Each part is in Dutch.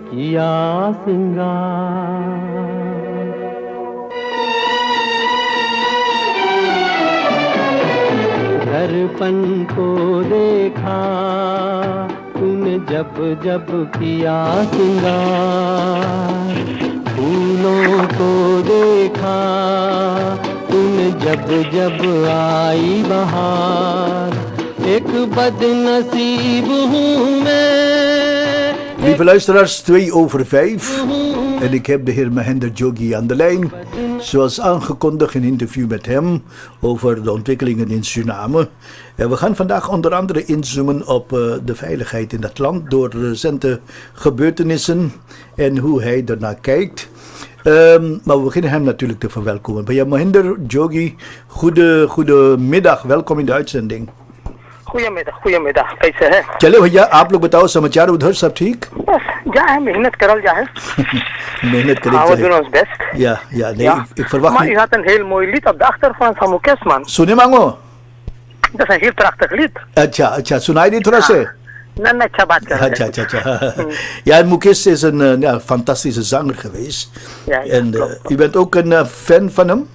किया सिंगार। दर्पण को देखा तूने जब जब किया सिंगार, फूलों को देखा तूने जब जब आई बहार, एक बदनसीब हूँ मैं. Lieve luisteraars, 4:02 en ik heb de heer Mahinder Jogi aan de lijn. Zoals aangekondigd een interview met hem over de ontwikkelingen in Suriname. En we gaan vandaag onder andere inzoomen op de veiligheid in dat land door recente gebeurtenissen en hoe hij ernaar kijkt. Maar we beginnen hem natuurlijk te verwelkomen. Bij Mahinder Jogi, goedemiddag, welkom in de uitzending. गोedemiddag कैसे है? चले भैया, आप लोग बताओ समाचार उधर सब ठीक? बस जा है मेहनत करल जा है. मेहनत करें we doen ons best. Ja, nee, ik verwacht Maar niet. u had een heel mooi lied op de achtergrond van Mukesh, man. सुने मांगो. Dat is een heel prachtig lied. अच्छा सुनाई दी थोड़ा से. Nee, अच्छा बात कर रहे हैं. अच्छा. Ja, Mukesh is een fantastische zanger geweest. Ja, En klopt. u bent ook een fan van hem?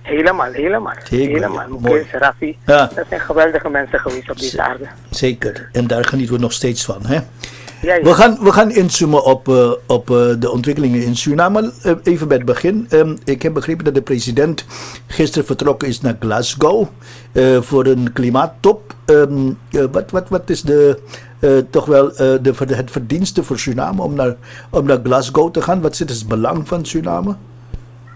Helemaal. Mooi. Mukesh, Rafi. Ja. Dat zijn geweldige mensen geweest op deze aarde. Zeker. En daar genieten we nog steeds van, hè? Ja. We gaan inzoomen op de ontwikkelingen in Suriname. Even bij het begin. Ik heb begrepen dat de president gisteren vertrokken is naar Glasgow voor een klimaattop. Wat is toch wel het verdienste voor Suriname om naar Glasgow te gaan? Wat is het belang van Suriname?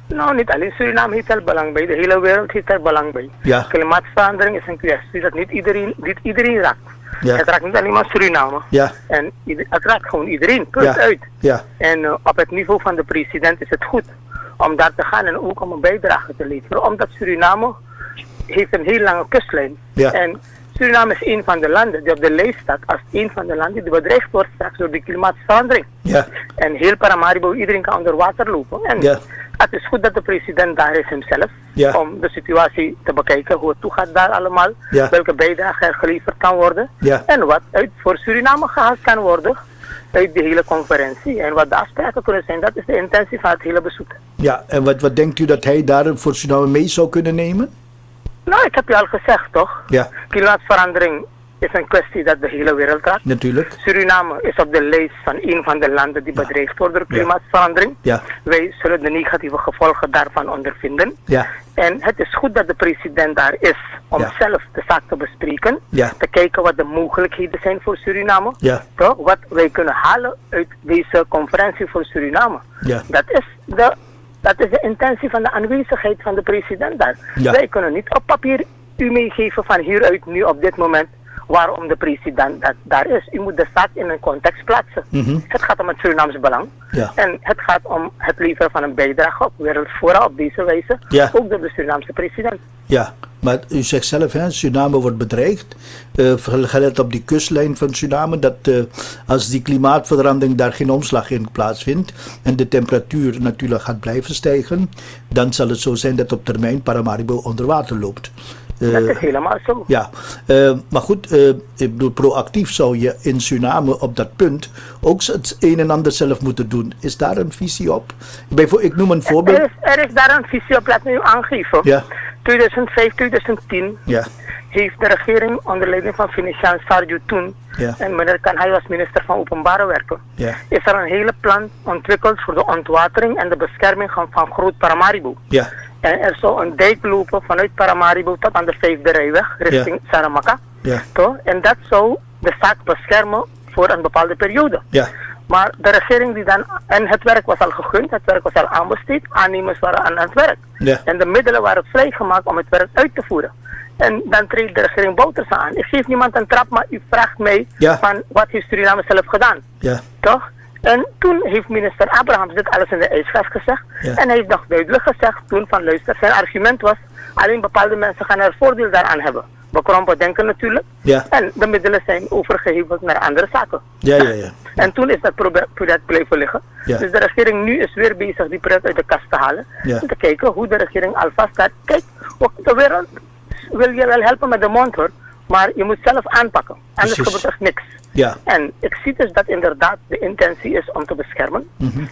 Nou, niet alleen Suriname heeft er belang bij. De hele wereld heeft er belang bij. Ja. Klimaatverandering is een kwestie dat niet iedereen raakt. Ja. Het raakt niet alleen maar Suriname. Ja. En het raakt gewoon iedereen, punt uit. Ja. En op het niveau van de president is het goed om daar te gaan en ook om een bijdrage te leveren. Omdat Suriname heeft een heel lange kustlijn. Ja. En Suriname is een van de landen die op de lijst staat als een van de landen die bedreigd wordt straks door de klimaatverandering. Ja. En heel Paramaribo, iedereen kan onder water lopen. En Ja. het is goed dat de president daar is hemzelf. Ja. Om de situatie te bekijken, hoe het toe gaat daar allemaal. Ja. Welke bijdrage er geleverd kan worden. Ja. En wat uit voor Suriname gehaald kan worden uit de hele conferentie. En wat de afspraken kunnen zijn, dat is de intentie van het hele bezoek. Ja, en wat denkt u dat hij daar voor Suriname mee zou kunnen nemen? Nou, ik heb je al gezegd, toch? Ja. Klimaatverandering is een kwestie dat de hele wereld raakt. Natuurlijk. Suriname is op de lijst van een van de landen die bedreigd worden door klimaatverandering. Ja. Wij zullen de negatieve gevolgen daarvan ondervinden. Ja. En het is goed dat de president daar is om Ja. zelf de zaak te bespreken. Ja. Te kijken wat de mogelijkheden zijn voor Suriname. Ja. Toch? Wat wij kunnen halen uit deze conferentie voor Suriname. Ja. Dat is de intentie van de aanwezigheid van de president daar. Ja. Wij kunnen niet op papier u meegeven van hieruit nu op dit moment waarom de president daar is. U moet de zaak in een context plaatsen. Mhm. Het gaat om het Surinaams belang. Ja. En het gaat om het leveren van een bijdrage op wereldfora op deze wijze. Ja. Ook door de Surinaamse president. Ja, maar u zegt zelf, hè, Suriname wordt bedreigd. Gelet op die kustlijn van Suriname, dat als die klimaatverandering daar geen omslag in plaatsvindt en de temperatuur natuurlijk gaat blijven stijgen, dan zal het zo zijn dat op termijn Paramaribo onder water loopt. Dat is helemaal zo. Ja, maar goed, ik bedoel, proactief zou je in Suriname op dat punt ook het een en ander zelf moeten doen. Is daar een visie op? Ik noem een voorbeeld. Er is daar een visie op, laat me u aangeven. Ja. 2005, 2010 Ja, heeft de regering onder leiding van Financiën Sarju toen, Ja. en meneer Kanhai was minister van Openbare Werken, Ja. is er een hele plan ontwikkeld voor de ontwatering en de bescherming van Groot Paramaribo. ja, En er zou een dijk lopen vanuit Paramaribo tot aan de 5e rijweg richting Saramaka. Ja. Toch? En dat zou de zaak beschermen voor een bepaalde periode. ja, Maar de regering die dan, en het werk was al gegund, het werk was al aanbesteed, aannemers waren aan het werk. Ja. En de middelen waren vrijgemaakt om het werk uit te voeren. En dan treedt de regering Bouters aan. Ik geef niemand een trap, maar u vraagt mij Ja. van wat heeft Suriname zelf gedaan. ja, Toch? En toen heeft minister Abrahams dit alles in de ijskast gezegd. Ja. En hij heeft nog duidelijk gezegd toen van luister, zijn argument was, alleen bepaalde mensen gaan er voordeel daaraan hebben. Bekrompen denken natuurlijk. Ja. En de middelen zijn overgeheveld naar andere zaken. ja. En toen is dat project blijven liggen. Ja. Dus de regering nu is weer bezig die project uit de kast te halen. Ja. En te kijken hoe de regering alvast gaat. Kijk, ook de wereld wil je wel helpen met de mond hoor. Maar je moet zelf aanpakken. Anders Precies. gebeurt er niks. Ja. En ik zie dus dat inderdaad de intentie is om te beschermen.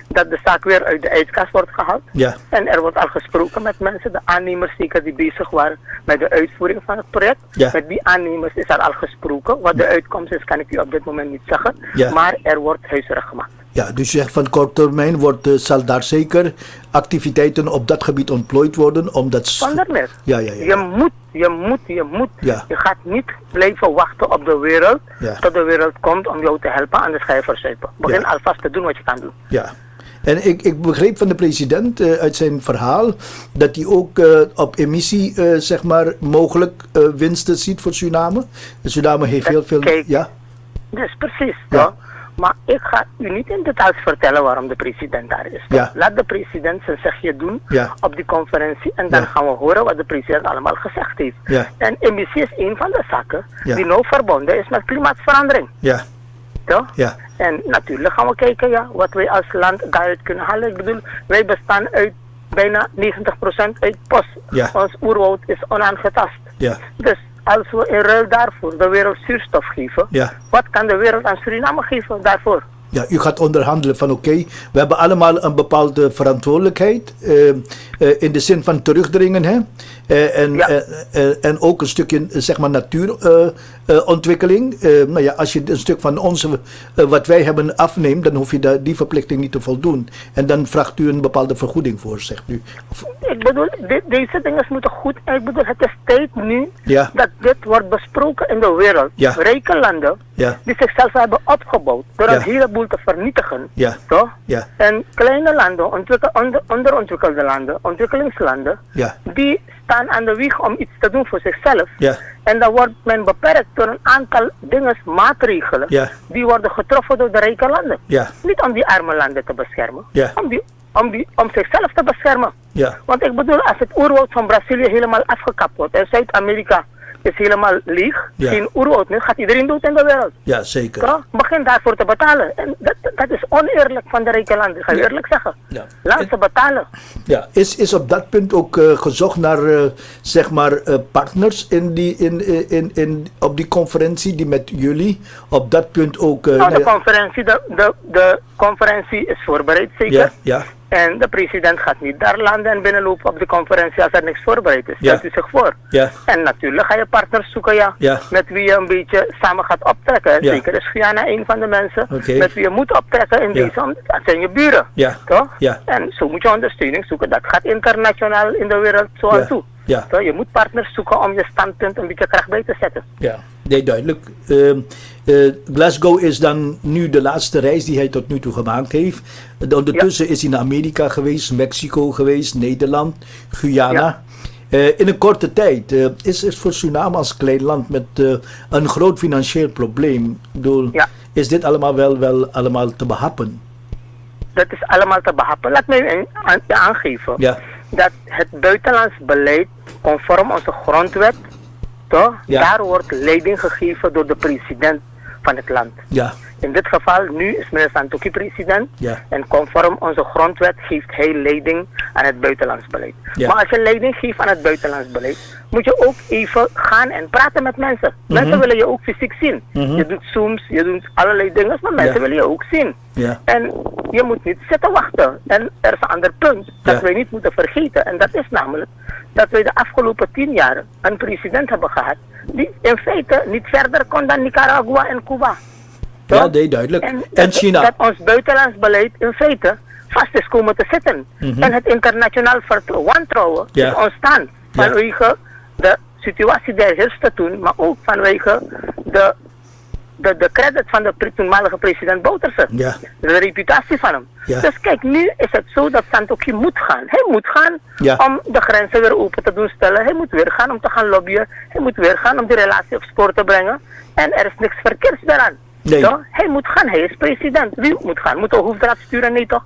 Dat de zaak weer uit de ijskast wordt gehaald. Ja. En er wordt al gesproken met mensen, de aannemers zeker die bezig waren met de uitvoering van het project. Ja. Met die aannemers is er al gesproken. Wat de uitkomst is kan ik u op dit moment niet zeggen. Ja. Maar er wordt huiswerk gemaakt. Ja, dus je zegt van korte termijn zal daar zeker activiteiten op dat gebied ontplooid worden, omdat... Zonder meer. Ja. Je moet. Ja. Je gaat niet blijven wachten op de wereld, Ja. tot de wereld komt om jou te helpen, anders ga je verzuipen. Begin Ja. alvast te doen wat je kan doen. Ja. En ik begreep van de president uit zijn verhaal dat hij ook op emissie, zeg maar, mogelijk winsten ziet voor Suriname. Suriname heeft heel veel... Kijk. Ja? Dus precies, Ja. toch? Maar ik ga u niet in details vertellen waarom de president daar is. toch? Ja. Laat de president zijn zegje doen Ja. op die conferentie en dan Ja. gaan we horen wat de president allemaal gezegd heeft. Ja. En emissie is een van de zaken Ja. die nou verbonden is met klimaatverandering. Ja. Toch? Ja. En natuurlijk gaan we kijken wat wij als land daaruit kunnen halen. Ik bedoel, wij bestaan uit bijna 90% uit bos. Ja. Ons oerwoud is onaangetast. Ja. Dus als we in ruil daarvoor de wereld zuurstof geven, Ja. wat kan de wereld aan Suriname geven daarvoor? Ja, u gaat onderhandelen van oké, we hebben allemaal een bepaalde verantwoordelijkheid in de zin van terugdringen, hè? Ja. En ook een stukje, zeg maar, natuurontwikkeling. Nou ja, als je een stuk van onze, wat wij hebben afneemt, dan hoef je die verplichting niet te voldoen. En dan vraagt u een bepaalde vergoeding voor, zegt u. Ik bedoel, deze dingen moeten goed. Ik bedoel, het is tijd nu Ja. dat dit wordt besproken in de wereld. Ja. Rijke landen Ja. die zichzelf hebben opgebouwd door Ja. een heleboel te vernietigen. Ja. Toch? Ja. En kleine landen, onderontwikkelde landen, ontwikkelingslanden, Ja. die staan aan de wieg om iets te doen voor zichzelf. Ja. En dan wordt men beperkt door een aantal dingen, maatregelen, Ja. die worden getroffen door de rijke landen. Ja. Niet om die arme landen te beschermen, Ja. om zichzelf te beschermen. Ja. Want ik bedoel, als het oerwoud van Brazilië helemaal afgekapt wordt en Zuid-Amerika is helemaal leeg, Ja. geen oerwoud meer, gaat iedereen dood in de wereld. Ja, zeker. Toch? Begin daarvoor te betalen. En dat is oneerlijk van de rijke landen, ik ga je eerlijk zeggen. Ja. Laat ze betalen. Ja, is op dat punt ook gezocht naar zeg maar partners op die conferentie die met jullie op dat punt ook... Nou, de conferentie is voorbereid, zeker. ja, ja, En de president gaat niet daar landen en binnenlopen op de conferentie als er niks voorbereid is. Ja. Stelt u zich voor. ja, En natuurlijk ga je partners zoeken, ja. Ja. Met wie je een beetje samen gaat optrekken. Ja. Zeker is Guyana een van de mensen Oké. met wie je moet optrekken in Ja. deze. Dat zijn je buren. Ja. Toch? Ja. En zo moet je ondersteuning zoeken. Dat gaat internationaal in de wereld zo aan Ja. toe. Ja. Toch? Je moet partners zoeken om je standpunt een beetje kracht bij te zetten. ja. Nee, duidelijk. Glasgow is dan nu de laatste reis die hij tot nu toe gemaakt heeft. Ondertussen is hij naar Amerika geweest, Mexico geweest, Nederland, Guyana. In een korte tijd is voor Suriname als klein land met een groot financieel probleem. Ik bedoel, Ja. is dit allemaal wel allemaal te behappen? Dat is allemaal te behappen. Laat mij aangeven Ja. dat het buitenlands beleid conform onze grondwet, toch? Ja. Daar wordt leiding gegeven door de president van het land. Ja, In dit geval, nu is meneer Santokhi president. Ja. En conform onze grondwet geeft hij leiding aan het buitenlands beleid. Ja. Maar als je leiding geeft aan het buitenlands beleid, moet je ook even gaan en praten met mensen. Mensen willen je ook fysiek zien. Je doet Zooms, je doet allerlei dingen, maar mensen Ja. willen je ook zien. Ja. En je moet niet zitten wachten. En er is een ander punt dat Ja. wij niet moeten vergeten. En dat is namelijk dat wij de afgelopen 10 jaar een president hebben gehad die in feite niet verder kon dan Nicaragua en Cuba. ja, Toch? nee, duidelijk. En En China. dat ons buitenlands beleid in feite vast is komen te zitten. En het internationaal wantrouwen Ja. is ontstaan. Ja. Vanwege de situatie die er heerste toen, maar ook vanwege de credit van de toenmalige president Bouterse. Ja. De reputatie van hem. Ja. Dus kijk, nu is het zo dat Santokhi moet gaan. Hij moet gaan Ja. om de grenzen weer open te doen stellen. Hij moet weer gaan om te gaan lobbyen. Hij moet weer gaan om die relatie op spoor te brengen. En er is niks verkeerds daaraan. Nee. Toch? Hij moet gaan, hij is president. Wie moet gaan? Moet de hoofdraad sturen? Nee toch?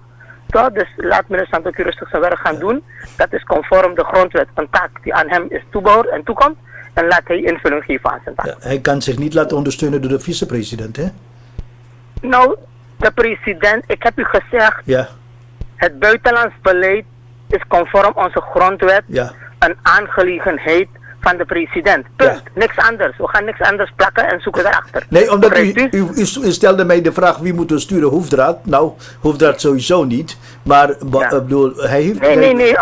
Toch? Dus laat meneer Santokhi rustig zijn werk gaan doen. Dat is conform de grondwet een taak die aan hem is toebehoord en toekomt. En laat hij invulling geven aan zijn taak. Ja, hij kan zich niet laten ondersteunen door de vicepresident, hè? Nou, de president, ik heb u gezegd, Ja, het buitenlands beleid is conform onze grondwet ja, een aangelegenheid van de president. Punt. Niks anders. We gaan niks anders plakken en zoeken daarachter. Nee, omdat Begrijpt u? u stelde mij de vraag wie moet we sturen, Hoefdraad. Nou, Hoefdraad sowieso niet. Maar ik bedoel, hij heeft... Nee.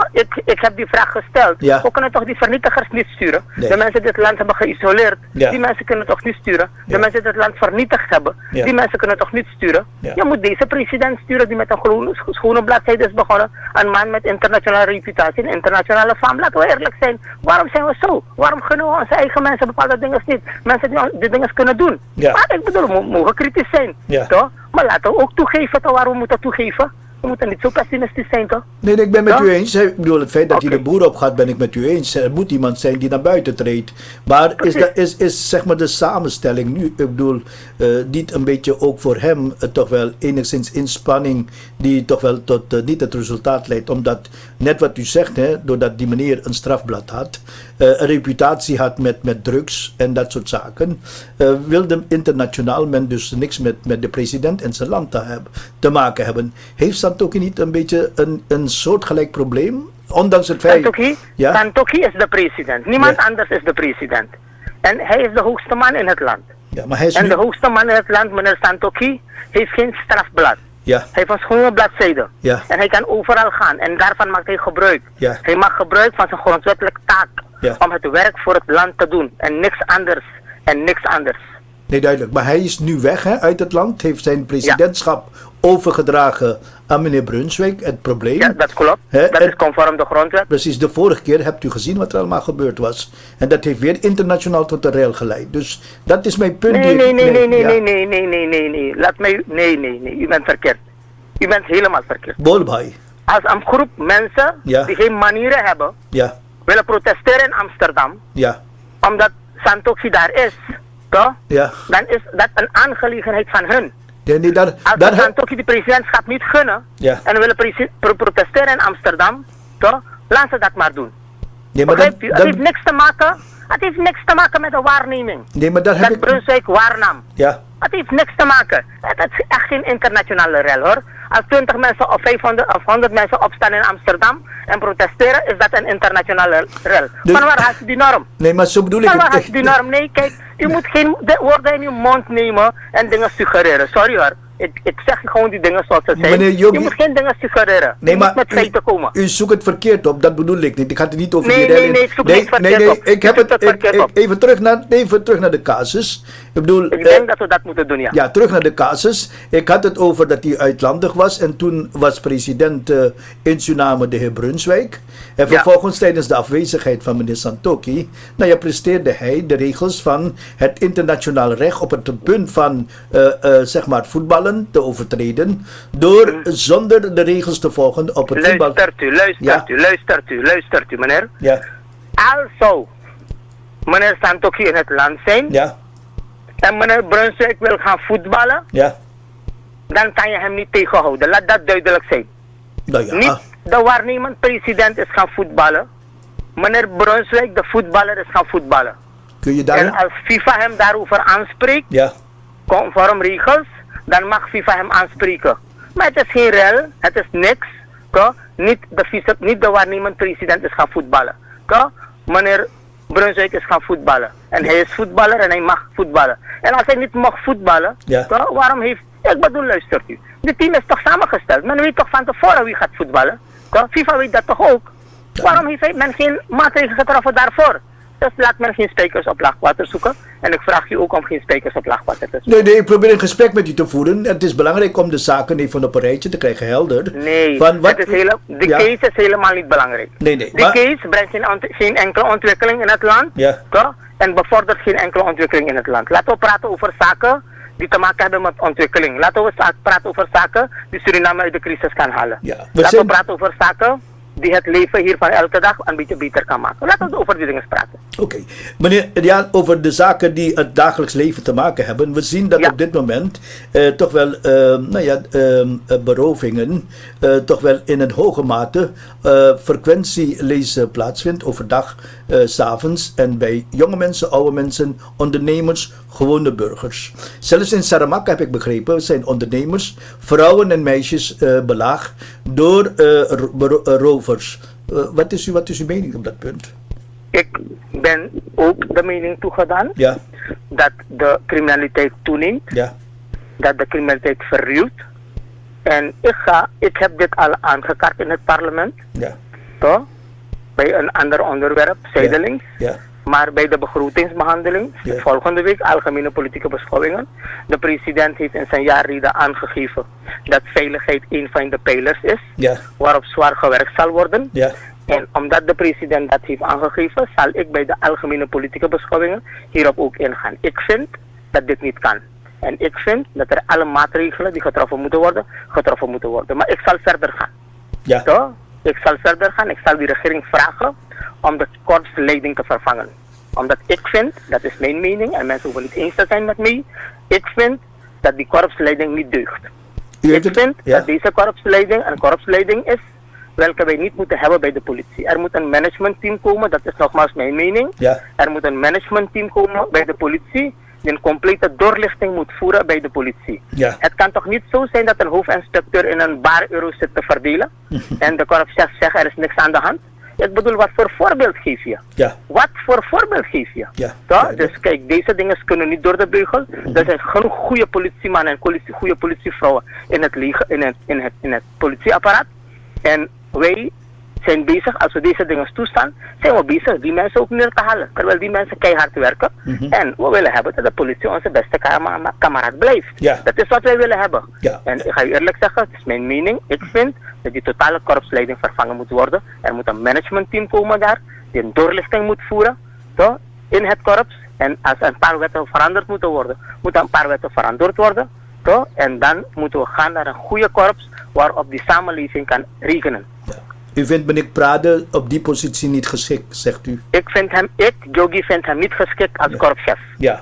Ik heb die vraag gesteld. Ja. We kunnen toch die vernietigers niet sturen? Nee. De mensen die dit land hebben geïsoleerd, Ja. die mensen kunnen toch niet sturen? De Ja. mensen die dit land vernietigd hebben, Ja. die mensen kunnen toch niet sturen? Ja. Je moet deze president sturen die met een schone bladzijde is begonnen. Een man met internationale reputatie en internationale faam. Laten we eerlijk zijn. Waarom zijn we zo? Waarom gunnen we onze eigen mensen bepaalde dingen niet? Mensen die dingen kunnen doen. Ja. Maar ik bedoel, we mogen kritisch zijn. Ja. Toch? Maar laten we ook toegeven toch, waar we moeten toegeven. We moeten niet zo pessimistisch zijn, toch? Nee, ik ben met Ja? u eens. Ik bedoel, het feit dat hij Oké. de boer op gaat, ben ik met u eens. Er moet iemand zijn die naar buiten treedt. Maar is zeg maar de samenstelling nu, ik bedoel, niet een beetje ook voor hem toch wel enigszins inspanning die toch wel tot niet het resultaat leidt. Omdat, net wat u zegt, hè, doordat die meneer een strafblad had, een reputatie had met drugs en dat soort zaken, wilde internationaal men dus niks met de president en zijn land te maken hebben. Heeft Santokhi niet een beetje een soortgelijk probleem? Ondanks het feit... Santokhi is de president. Niemand Ja. anders is de president. En hij is de hoogste man in het land. Ja, maar hij is En nu... de hoogste man in het land, meneer Santokhi, heeft geen strafblad. Ja, Hij heeft een schone bladzijde. Ja. En hij kan overal gaan. En daarvan maakt hij gebruik. Ja. Hij maakt gebruik van zijn grondwettelijke taak. Ja. Om het werk voor het land te doen. En niks anders. En niks anders. nee, duidelijk. Maar hij is nu weg hè, uit het land, heeft zijn presidentschap overgedragen aan meneer Brunswijk. Het probleem... Ja, dat klopt. Hè, Dat en- is conform de grondwet. Precies, de vorige keer hebt u gezien wat er allemaal gebeurd was. En dat heeft weer internationaal tot een rel geleid. Dus dat is mijn punt. Nee. Ja. Laat mij... Nee. U bent verkeerd. U bent helemaal verkeerd. Bolbhai. Als een groep mensen Ja. die geen manieren hebben, Ja, willen protesteren in Amsterdam, ja, omdat Santokhi daar is, toch? ja. Dan is dat een aangelegenheid van hun. Nee, daar, Als daar, Santokhi de presidentschap niet gunnen Ja. en willen protesteren in Amsterdam, toch? Laat ze dat maar doen. nee, maar Begrijpt u? Het heeft dan, niks te maken. Het heeft niks te maken met de waarneming. nee, maar daar heb Dat ik... Brunswijk waarnam. Ja, Het heeft niks te maken. Het is echt geen internationale rel hoor. Als 20 mensen of 500 of 100 mensen opstaan in Amsterdam en protesteren, is dat een internationale rel. Dus- Van waar haalt u die norm? nee, maar zo bedoel ik Van waar haalt het. u die norm? Nee, kijk, u moet geen woorden in uw mond nemen en dingen suggereren. Sorry hoor. Ik zeg gewoon die dingen zoals ze zijn. Meneer Yogi- Je moet geen dingen suggereren. Nee, Je maar moet met feiten komen. u zoekt het verkeerd op, dat bedoel ik niet. Ik had het niet over Nee, die nee, rel. nee, ik zoek niet verkeerd op. Ik heb U zoekt het, het verkeerd op. even terug naar de casus. Ik bedoel, Ik denk dat we dat moeten doen, ja. ja, terug naar de casus. Ik had het over dat hij uitlandig was en toen was president in Suriname de heer Brunswijk. En Ja. vervolgens tijdens de afwezigheid van meneer Santokhi, nou ja, presteerde hij de regels van het internationale recht op het punt van zeg maar voetballen te overtreden door zonder de regels te volgen op het voetbal. Luistert u, meneer. Ja, Also, meneer Santokhi in het land zijn ja, en meneer Brunswijk wil gaan voetballen, ja. dan kan je hem niet tegenhouden. Laat dat duidelijk zijn. Nou ja, Niet de waarnemend president is gaan voetballen. Meneer Brunswijk, de voetballer, is gaan voetballen. kun je En daar... als FIFA hem daarover aanspreekt, Ja, conform regels, dan mag FIFA hem aanspreken. Maar het is geen rel, het is niks. Niet de waarnemend president is gaan voetballen. Meneer Brunswijk is gaan voetballen. En hij is voetballer en hij mag voetballen. En als hij niet mag voetballen, Ja. waarom heeft... Ik bedoel, luistert u. De team is toch samengesteld. Men weet toch van tevoren wie gaat voetballen. FIFA weet dat toch ook. Ja. Waarom heeft men geen maatregelen getroffen daarvoor? Dus laat men geen spijkers op laagwater zoeken. En ik vraag u ook om geen spijkers op laagwater te zoeken. nee, ik probeer een gesprek met u te voeren. Het is belangrijk om de zaken even op een rijtje te krijgen helder. Nee, Van wat... het is de Ja. case is helemaal niet belangrijk. Nee, De maar... case brengt geen enkele ontwikkeling in het land. Ja. Toch? En bevordert geen enkele ontwikkeling in het land. Laten we praten over zaken die te maken hebben met ontwikkeling. Laten we praten over zaken die Suriname uit de crisis kan halen. Ja, Laten we praten over zaken die het leven hier van elke dag een beetje beter kan maken. Laten we over die dingen praten. Oké. Meneer, ja, over de zaken die het dagelijks leven te maken hebben. We zien dat Ja. op dit moment toch wel berovingen toch wel in een hoge mate frequentielezen plaatsvindt. Overdag, 's avonds en bij jonge mensen, oude mensen, ondernemers, gewone burgers. Zelfs in Saramaka heb ik begrepen, zijn ondernemers, vrouwen en meisjes belaagd door rovers. Wat is uw mening op dat punt? Ik ben ook de mening toegedaan Ja, dat de criminaliteit toeneemt, ja, dat de criminaliteit verruwt. En ik heb dit al aangekaart in het parlement, ja, toch? Bij een ander onderwerp, zijdelings. ja, Maar bij de begrotingsbehandeling, Ja. volgende week, algemene politieke beschouwingen. De president heeft in zijn jaarrede aangegeven dat veiligheid een van de pijlers is, ja, waarop zwaar gewerkt zal worden. ja, En omdat de president dat heeft aangegeven, zal ik bij de algemene politieke beschouwingen hierop ook ingaan. Ik vind dat dit niet kan. En ik vind dat er alle maatregelen die getroffen moeten worden. Maar ik zal verder gaan. ja, Toch? Ik zal verder gaan. Ik zal die regering vragen om de korpsleiding te vervangen. Omdat ik vind, dat is mijn mening, en mensen hoeven niet eens te zijn met mij, ik vind dat die korpsleiding niet deugt. U heeft Ik het, vind ja, dat deze korpsleiding een korpsleiding is welke wij niet moeten hebben bij de politie. Er moet een managementteam komen, dat is nogmaals mijn mening. ja, Er moet een managementteam komen bij de politie die een complete doorlichting moet voeren bij de politie. ja, Het kan toch niet zo zijn dat een hoofdinspecteur in een bar euro zit te verdelen en de korpschef zegt er is niks aan de hand. Ik bedoel, wat voor voorbeeld geef je? ja, Wat voor voorbeeld geef je? ja, Toch? duidelijk. Dus kijk, deze dingen kunnen niet door de beugel. Er zijn genoeg goede politiemannen en goede politievrouwen in het leger, in het politieapparaat. En wij zijn bezig, als we deze dingen toestaan, zijn we bezig die mensen ook neer te halen. Terwijl die mensen keihard werken. En we willen hebben dat de politie onze beste kameraad blijft. Ja. Dat is wat wij willen hebben. Ja. En ik ga u eerlijk zeggen, het is mijn mening. Ik vind dat die totale korpsleiding vervangen moet worden. Er moet een managementteam komen daar, die een doorlichting moet voeren, toch, in het korps. En als een paar wetten veranderd moeten worden, moeten een paar wetten veranderd worden. Toch? En dan moeten we gaan naar een goede korps waarop die samenleving kan rekenen. U vindt meneer Prade op die positie niet geschikt, zegt u? Jogi vind hem niet geschikt als korpschef. Ja,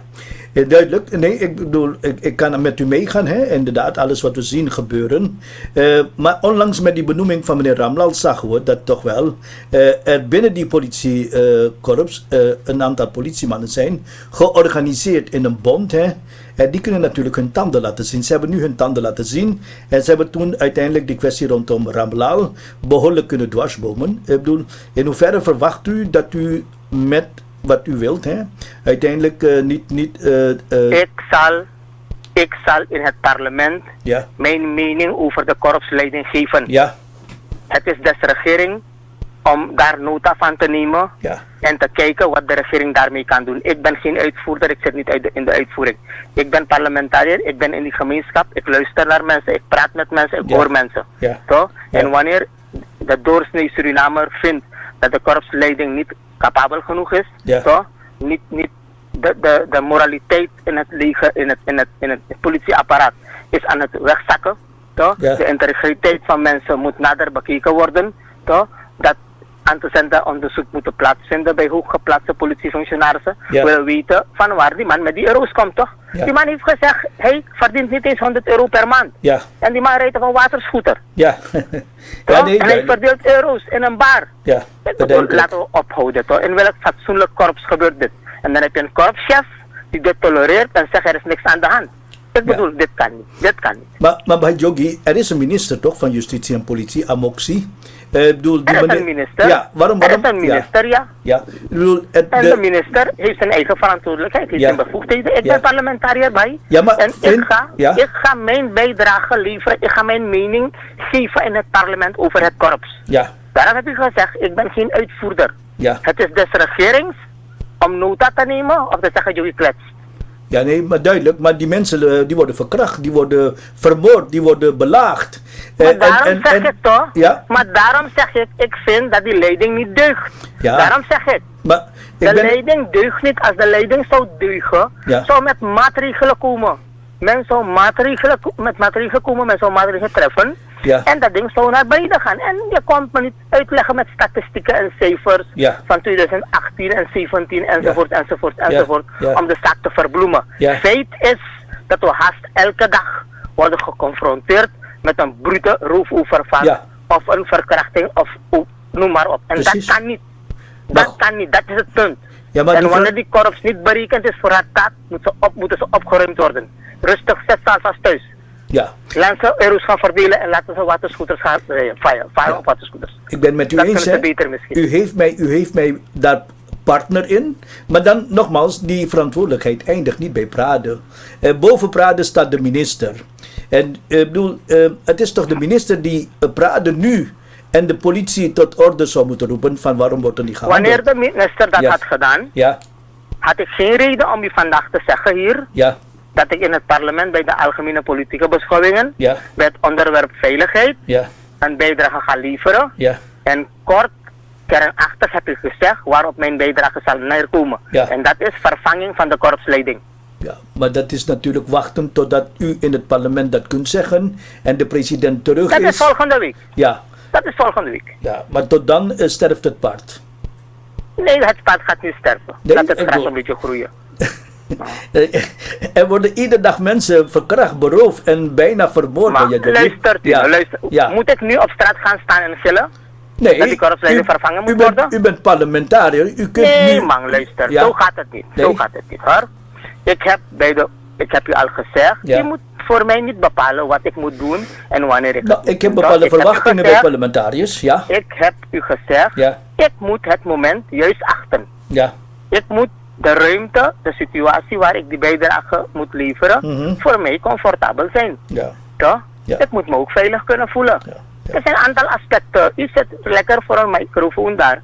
duidelijk. Nee, ik bedoel, ik kan met u meegaan, hè? Inderdaad, alles wat we zien gebeuren. Maar onlangs met die benoeming van meneer Ramlal zagen we dat toch wel er binnen die politiekorps een aantal politiemannen zijn, georganiseerd in een bond, hè? En die kunnen natuurlijk hun tanden laten zien. Ze hebben nu hun tanden laten zien. En ze hebben toen uiteindelijk die kwestie rondom Ramlal behoorlijk kunnen dwarsbomen. Ik bedoel, in hoeverre verwacht u dat u met wat u wilt, hè, uiteindelijk Ik zal in het parlement ja, mijn mening over de korpsleiding geven. ja, Het is des regering om daar nota van te nemen ja, en te kijken wat de regering daarmee kan doen. Ik ben geen uitvoerder, ik zit niet in de uitvoering. Ik ben parlementariër, ik ben in die gemeenschap, ik luister naar mensen, ik praat met mensen, ik Ja. hoor mensen. Ja. Toch? Ja. En wanneer de doorsnee Surinamer vindt dat de korpsleiding niet capabel genoeg is, Ja. toch? Niet de moraliteit in het leger, in het politieapparaat is aan het wegzakken. Toch? Ja. De integriteit van mensen moet nader bekeken worden. Toch? Dat antecedenten onderzoek moeten plaatsvinden bij hooggeplaatste politiefunctionarissen. Ja. We willen weten van waar die man met die euro's komt, toch? Ja. Die man heeft gezegd, hij verdient niet eens 100 euro per maand. ja, En die man rijdt op een waterscooter. ja. Toch? Ja, nee, en hij duidelijk. verdeelt euro's in een bar. Ja, Ik bedoel, duidelijk. laten we ophouden, toch? In welk fatsoenlijk korps gebeurt dit? En dan heb je een korpschef die dit tolereert en zegt er is niks aan de hand. Ik bedoel, dit kan niet. Dit kan niet. Maar bij Jogi, er is een minister toch van Justitie en Politie, Amoxie. Ik bedoel, die Er is meneer- een minister. Ja, waarom? Er is een minister, ja. Ja, ik bedoel, En de minister heeft zijn eigen verantwoordelijkheid, heeft Ja. zijn bevoegdheden. Ik Ja. ben parlementariër bij. Ja, maar en ja. ik ga mijn bijdrage leveren, ik ga mijn mening geven in het parlement over het korps. Ja, Daarom heb ik gezegd, ik ben geen uitvoerder. ja. Het is des regerings om nota te nemen of te zeggen, jullie klets. Ja, nee, maar duidelijk. Maar die mensen die worden verkracht, die worden vermoord, die worden belaagd. Maar daarom zeg ik toch, Ja, maar daarom zeg ik vind dat die leiding niet deugt. Ja. Daarom zeg ik, maar de leiding deugt niet. Als de leiding zou deugen, Ja. zou met maatregelen komen. Men zou met maatregelen komen, men zou maatregelen treffen. Ja. En dat ding zou naar beneden gaan. En je komt me niet uitleggen met statistieken en cijfers Ja. van 2018 en 17 enzovoort, Ja. enzovoort, Ja. enzovoort. Ja. Om de zaak te verbloemen. Ja. Feit is dat we haast elke dag worden geconfronteerd met een brute roofoverval. Ja. Of een verkrachting of noem maar op. En Precies. dat kan niet. Maar- Dat kan niet, dat is het punt. Ja, maar en die wanneer die korps niet berekend is voor haar taak, moeten ze opgeruimd worden. Rustig, zet ze alvast thuis. ja, Laten ze euro's gaan verdelen en laten ze waterscooters gaan varen op waterscooters. ik ben met u Dat eens. kunnen ze Hè. beter misschien. U heeft mij daar partner in. Maar dan nogmaals, die verantwoordelijkheid eindigt niet bij Prade. Boven Prade staat de minister. En het is toch de minister die Prade nu en de politie tot orde zou moeten roepen van waarom wordt er niet gehandeld. Wanneer de minister dat had gedaan, had ik geen reden om u vandaag te zeggen hier dat ik in het parlement bij de algemene politieke beschouwingen bij het onderwerp veiligheid een bijdrage ga leveren. En kort, kernachtig heb ik gezegd waarop mijn bijdrage zal neerkomen. En dat is vervanging van de korpsleiding. Ja, maar dat is natuurlijk wachten totdat u in het parlement dat kunt zeggen en de president terug is. Dat is volgende week. Ja. Dat is volgende week. Ja, maar tot dan sterft het paard. Nee, het paard gaat niet sterven. Nee, laat het gras een beetje groeien. Er worden iedere dag mensen verkracht, beroofd en bijna vermoord. Maar luister. Moet ik nu op straat gaan staan en gillen? Nee, dat die korpsleiding vervangen moet worden? U bent parlementariër. U kunt nee, nu... man, luister. Zo gaat het niet. Nee. Zo gaat het niet, hoor. Ik heb u al gezegd, je moet voor mij niet bepalen wat ik moet doen en wanneer ik ik heb bepaalde verwachtingen bij parlementariërs, Ik heb u gezegd, ik moet het moment juist achten. Ik moet de ruimte, de situatie waar ik die bijdrage moet leveren, voor mij comfortabel zijn. Ik moet me ook veilig kunnen voelen. Er zijn een aantal aspecten. U zit lekker voor een microfoon daar,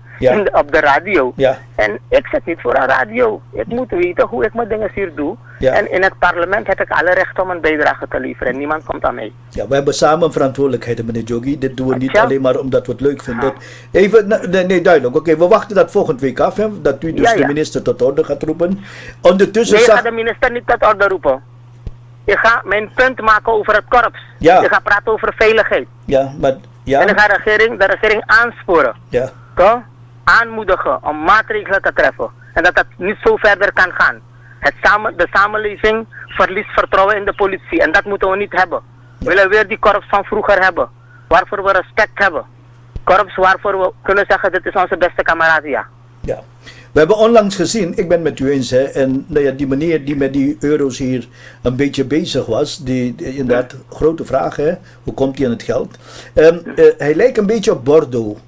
op de radio. En ik zit niet voor een radio. Ik moet weten hoe ik mijn dingen hier doe. En in het parlement heb ik alle recht om een bijdrage te leveren. En niemand komt aan mij. Ja, we hebben samen een verantwoordelijkheid, meneer Joggi. Dit doen we niet alleen maar omdat we het leuk vinden. Even, nee, duidelijk. Oké, we wachten dat volgende week af. Hè, dat u dus de minister tot orde gaat roepen. Ondertussen nee, ik ga de minister niet tot orde roepen. Ik ga mijn punt maken over het korps. Ik ga praten over veiligheid. En ik ga de regering aansporen. Aanmoedigen om maatregelen te treffen. En dat het niet zo verder kan gaan. De samenleving verliest vertrouwen in de politie. En dat moeten we niet hebben. We willen weer die korps van vroeger hebben. Waarvoor we respect hebben. Korps waarvoor we kunnen zeggen, dit is onze beste kameraad, We hebben onlangs gezien, ik ben met u eens, en die meneer die met die euro's hier een beetje bezig was, die inderdaad grote vraag, hoe komt hij aan het geld? Hij lijkt een beetje op Bordeaux.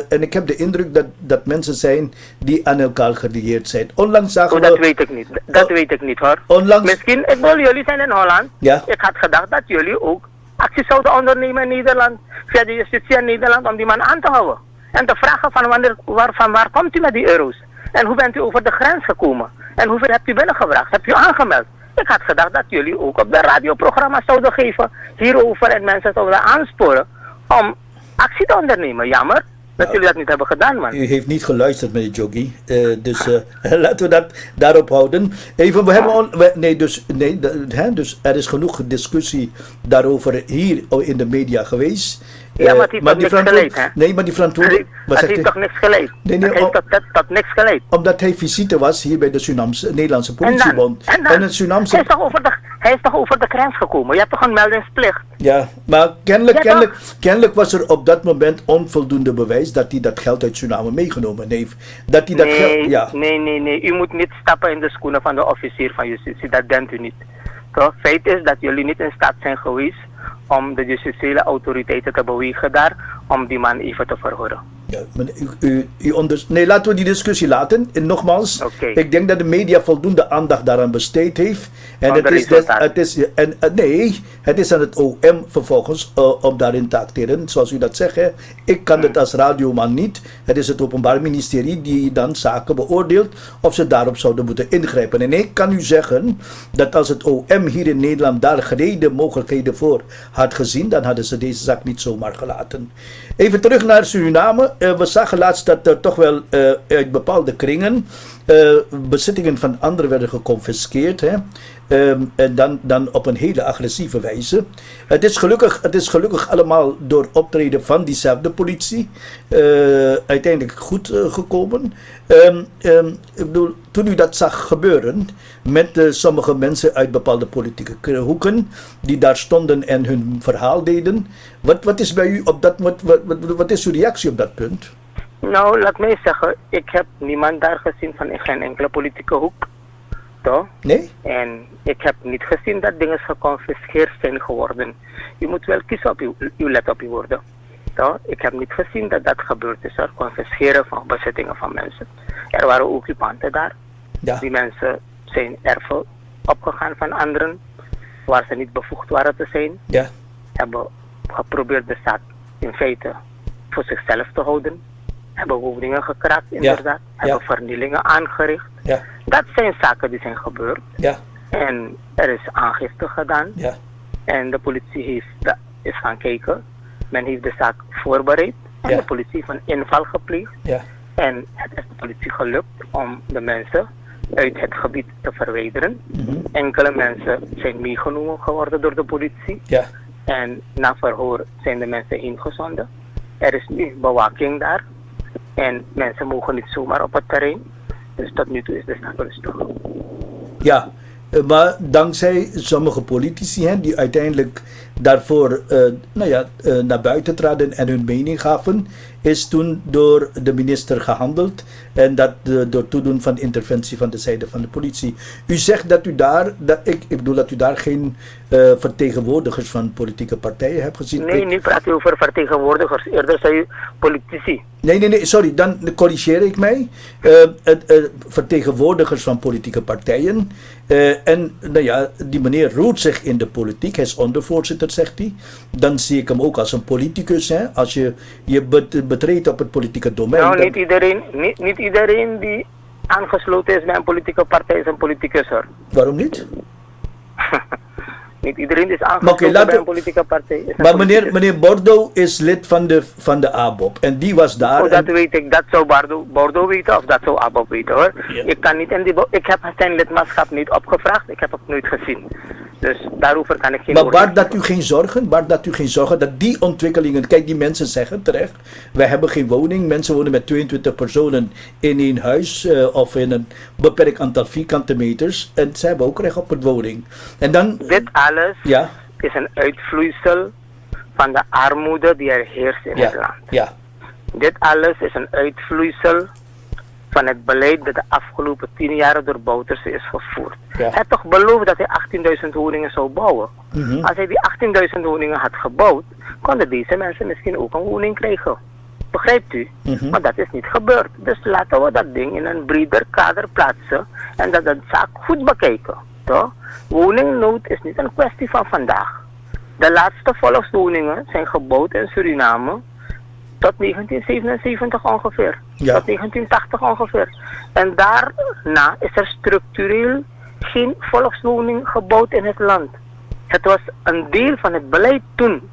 En ik heb de indruk dat mensen zijn die aan elkaar gelieerd zijn. Onlangs zagen we... Dat weet ik niet. Dat weet ik niet, hoor. Onlangs... Misschien, ik bedoel, jullie zijn in Holland. Ik had gedacht dat jullie ook actie zouden ondernemen in Nederland, via de justitie in Nederland, om die man aan te houden. En te vragen van waar komt u met die euro's? En hoe bent u over de grens gekomen? En hoeveel hebt u binnengebracht? Hebt u aangemeld? Ik had gedacht dat jullie ook op de radioprogramma's zouden geven hierover en mensen zouden aansporen om actie te ondernemen. Jammer dat jullie dat niet hebben gedaan, man. U heeft niet geluisterd, meneer Joggi. Dus laten we dat daarop houden. Even, dus er is genoeg discussie daarover hier in de media geweest. Ja, maar het heeft toch niks geleid, hè? Nee, maar die verantwoordelijk... Het heeft toch niks geleid? Nee, het heeft tot niks geleid. Omdat hij visite was hier bij de Nederlandse politiebond. En het Surinaamse... Hij is toch over de grens gekomen? Je hebt toch een meldingsplicht? Ja, maar kennelijk was er op dat moment onvoldoende bewijs dat hij dat geld uit Suriname meegenomen heeft. Dat hij dat geld... Nee. U moet niet stappen in de schoenen van de officier van justitie. Dat denkt u niet. Het feit is dat jullie niet in staat zijn geweest om de justitiële autoriteiten te bewegen daar, om die man even te verhoren. Ja, nee, laten we die discussie laten. En nogmaals, ik denk dat de media voldoende aandacht daaraan besteed heeft. En het is aan het OM vervolgens om daarin te acteren. Zoals u dat zegt, ik kan het als radioman niet. Het is het Openbaar Ministerie die dan zaken beoordeelt of ze daarop zouden moeten ingrijpen. En ik kan u zeggen dat als het OM hier in Nederland daar gereden mogelijkheden voor had gezien, dan hadden ze deze zaak niet zomaar gelaten. Even terug naar Suriname. We zagen laatst dat er toch wel uit bepaalde kringen bezittingen van anderen werden geconfiskeerd. En dan op een hele agressieve wijze. Het is gelukkig allemaal door optreden van diezelfde politie uiteindelijk goed gekomen. Ik bedoel, toen u dat zag gebeuren met sommige mensen uit bepaalde politieke hoeken die daar stonden en hun verhaal deden. Wat is bij u op dat wat is uw reactie op dat punt? Nou, laat mij zeggen, ik heb niemand daar gezien van in geen enkele politieke hoek. Toch? Nee? En ik heb niet gezien dat dingen geconfiskeerd zijn geworden. U moet wel kiezen op let op uw woorden. Toch? Ik heb niet gezien dat dat gebeurd is. Er confisceren van bezittingen van mensen. Er waren occupanten daar. Ja. Die mensen zijn erven opgegaan van anderen. Waar ze niet bevoegd waren te zijn. Ja. Hebben geprobeerd de zaak in feite voor zichzelf te houden. Hebben woningen gekraakt inderdaad. Hebben vernielingen aangericht. Ja. Dat zijn zaken die zijn gebeurd. Ja. En er is aangifte gedaan. Ja. En de politie is gaan kijken. Men heeft de zaak voorbereid. En de politie heeft een inval gepleegd. Ja. En het is de politie gelukt om de mensen uit het gebied te verwijderen. Enkele mensen zijn meegenomen geworden door de politie. Ja. En na verhoor zijn de mensen ingezonden. Er is nu bewaking daar. En mensen mogen niet zomaar op het terrein. Dus tot nu toe is de zaak rustig. Ja, maar dankzij sommige politici die uiteindelijk daarvoor naar buiten traden en hun mening gaven, is toen door de minister gehandeld en dat door toedoen van interventie van de zijde van de politie. U zegt dat u daar, ik bedoel dat u daar geen vertegenwoordigers van politieke partijen hebt gezien. Nee, nu praat u over vertegenwoordigers. Eerder zei u politici. Nee, sorry, dan corrigeer ik mij. Vertegenwoordigers van politieke partijen. En die meneer roert zich in de politiek. Hij is ondervoorzitter, zegt hij. Dan zie ik hem ook als een politicus. Hè? Als je betreedt op het politieke domein. Nou, niet iedereen die aangesloten is bij een politieke partij is een politicus, hoor. Waarom niet? Niet iedereen is aangesloten bij een politieke partij. Maar meneer Bordo is lid van de ABOP. En die was daar. Oh, dat weet ik. Dat zou Bordo weten of dat zou ABOP weten, hoor. Ja. Ik kan niet ik heb zijn lidmaatschap niet opgevraagd. Ik heb het nooit gezien. Dus daarover kan ik geen Maar baart dat u geen zorgen dat die ontwikkelingen, kijk, die mensen zeggen terecht, wij hebben geen woning, mensen wonen met 22 personen in één huis of in een beperkt aantal vierkante meters en ze hebben ook recht op een woning. En dan dit alles is een uitvloeisel van de armoede die er heerst in het land. Ja. Dit alles is een uitvloeisel van het beleid dat de afgelopen 10 jaar door Bouterse is gevoerd. Hij had toch beloofd dat hij 18.000 woningen zou bouwen. Als hij die 18.000 woningen had gebouwd, konden deze mensen misschien ook een woning krijgen. Begrijpt u? Maar dat is niet gebeurd. Dus laten we dat ding in een breder kader plaatsen en dat de zaak goed bekijken. Toch? Woningnood is niet een kwestie van vandaag. De laatste volkswoningen zijn gebouwd in Suriname tot 1977 ongeveer. Tot 1980 ongeveer. En daarna is er structureel geen volkswoning gebouwd in het land. Het was een deel van het beleid toen.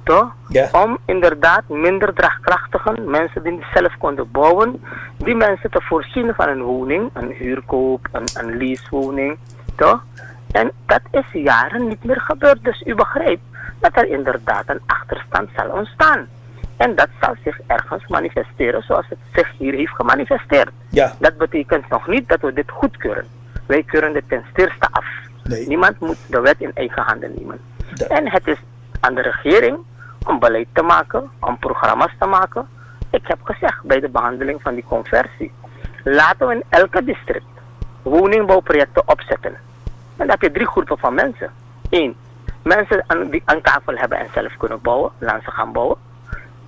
Toch? Om inderdaad minder draagkrachtigen, mensen die zelf konden bouwen, die mensen te voorzien van een woning, een huurkoop, een leasewoning. Toch? En dat is jaren niet meer gebeurd. Dus u begrijpt dat er inderdaad een achterstand zal ontstaan. En dat zal zich ergens manifesteren zoals het zich hier heeft gemanifesteerd. Dat betekent nog niet dat we dit goedkeuren. Wij keuren dit ten sterkste af. Nee. Niemand moet de wet in eigen handen nemen. En het is aan de regering om beleid te maken, om programma's te maken. Ik heb gezegd bij de behandeling van die conversie. Laten we in elke district woningbouwprojecten opzetten. En dan heb je 3 groepen van mensen. 1. Mensen die aan tafel hebben en zelf kunnen bouwen, laten ze gaan bouwen.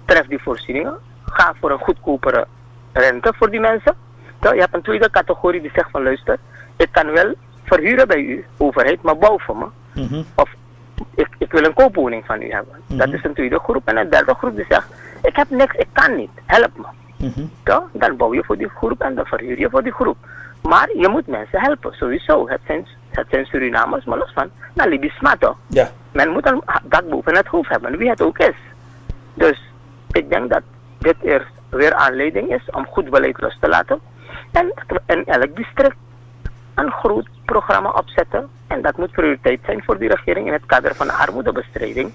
Tref die voorzieningen. Ga voor een goedkopere rente voor die mensen. Je hebt een tweede categorie die zegt van luister, ik kan wel verhuren bij u, overheid, maar bouw voor me. Of ik wil een koopwoning van u hebben. Dat is een tweede groep. En een derde groep die zegt, ik heb niks, ik kan niet, help me. Dan bouw je voor die groep en dan verhuur je voor die groep. Maar je moet mensen helpen, sowieso. Het zijn Surinamers, maar los van, nou Libisch toch? Men moet een dak boven het hoofd hebben, wie het ook is. Dus ik denk dat dit eerst weer aanleiding is om goed beleid los te laten. En in elk district een groot programma opzetten. En dat moet prioriteit zijn voor die regering in het kader van de armoedebestrijding.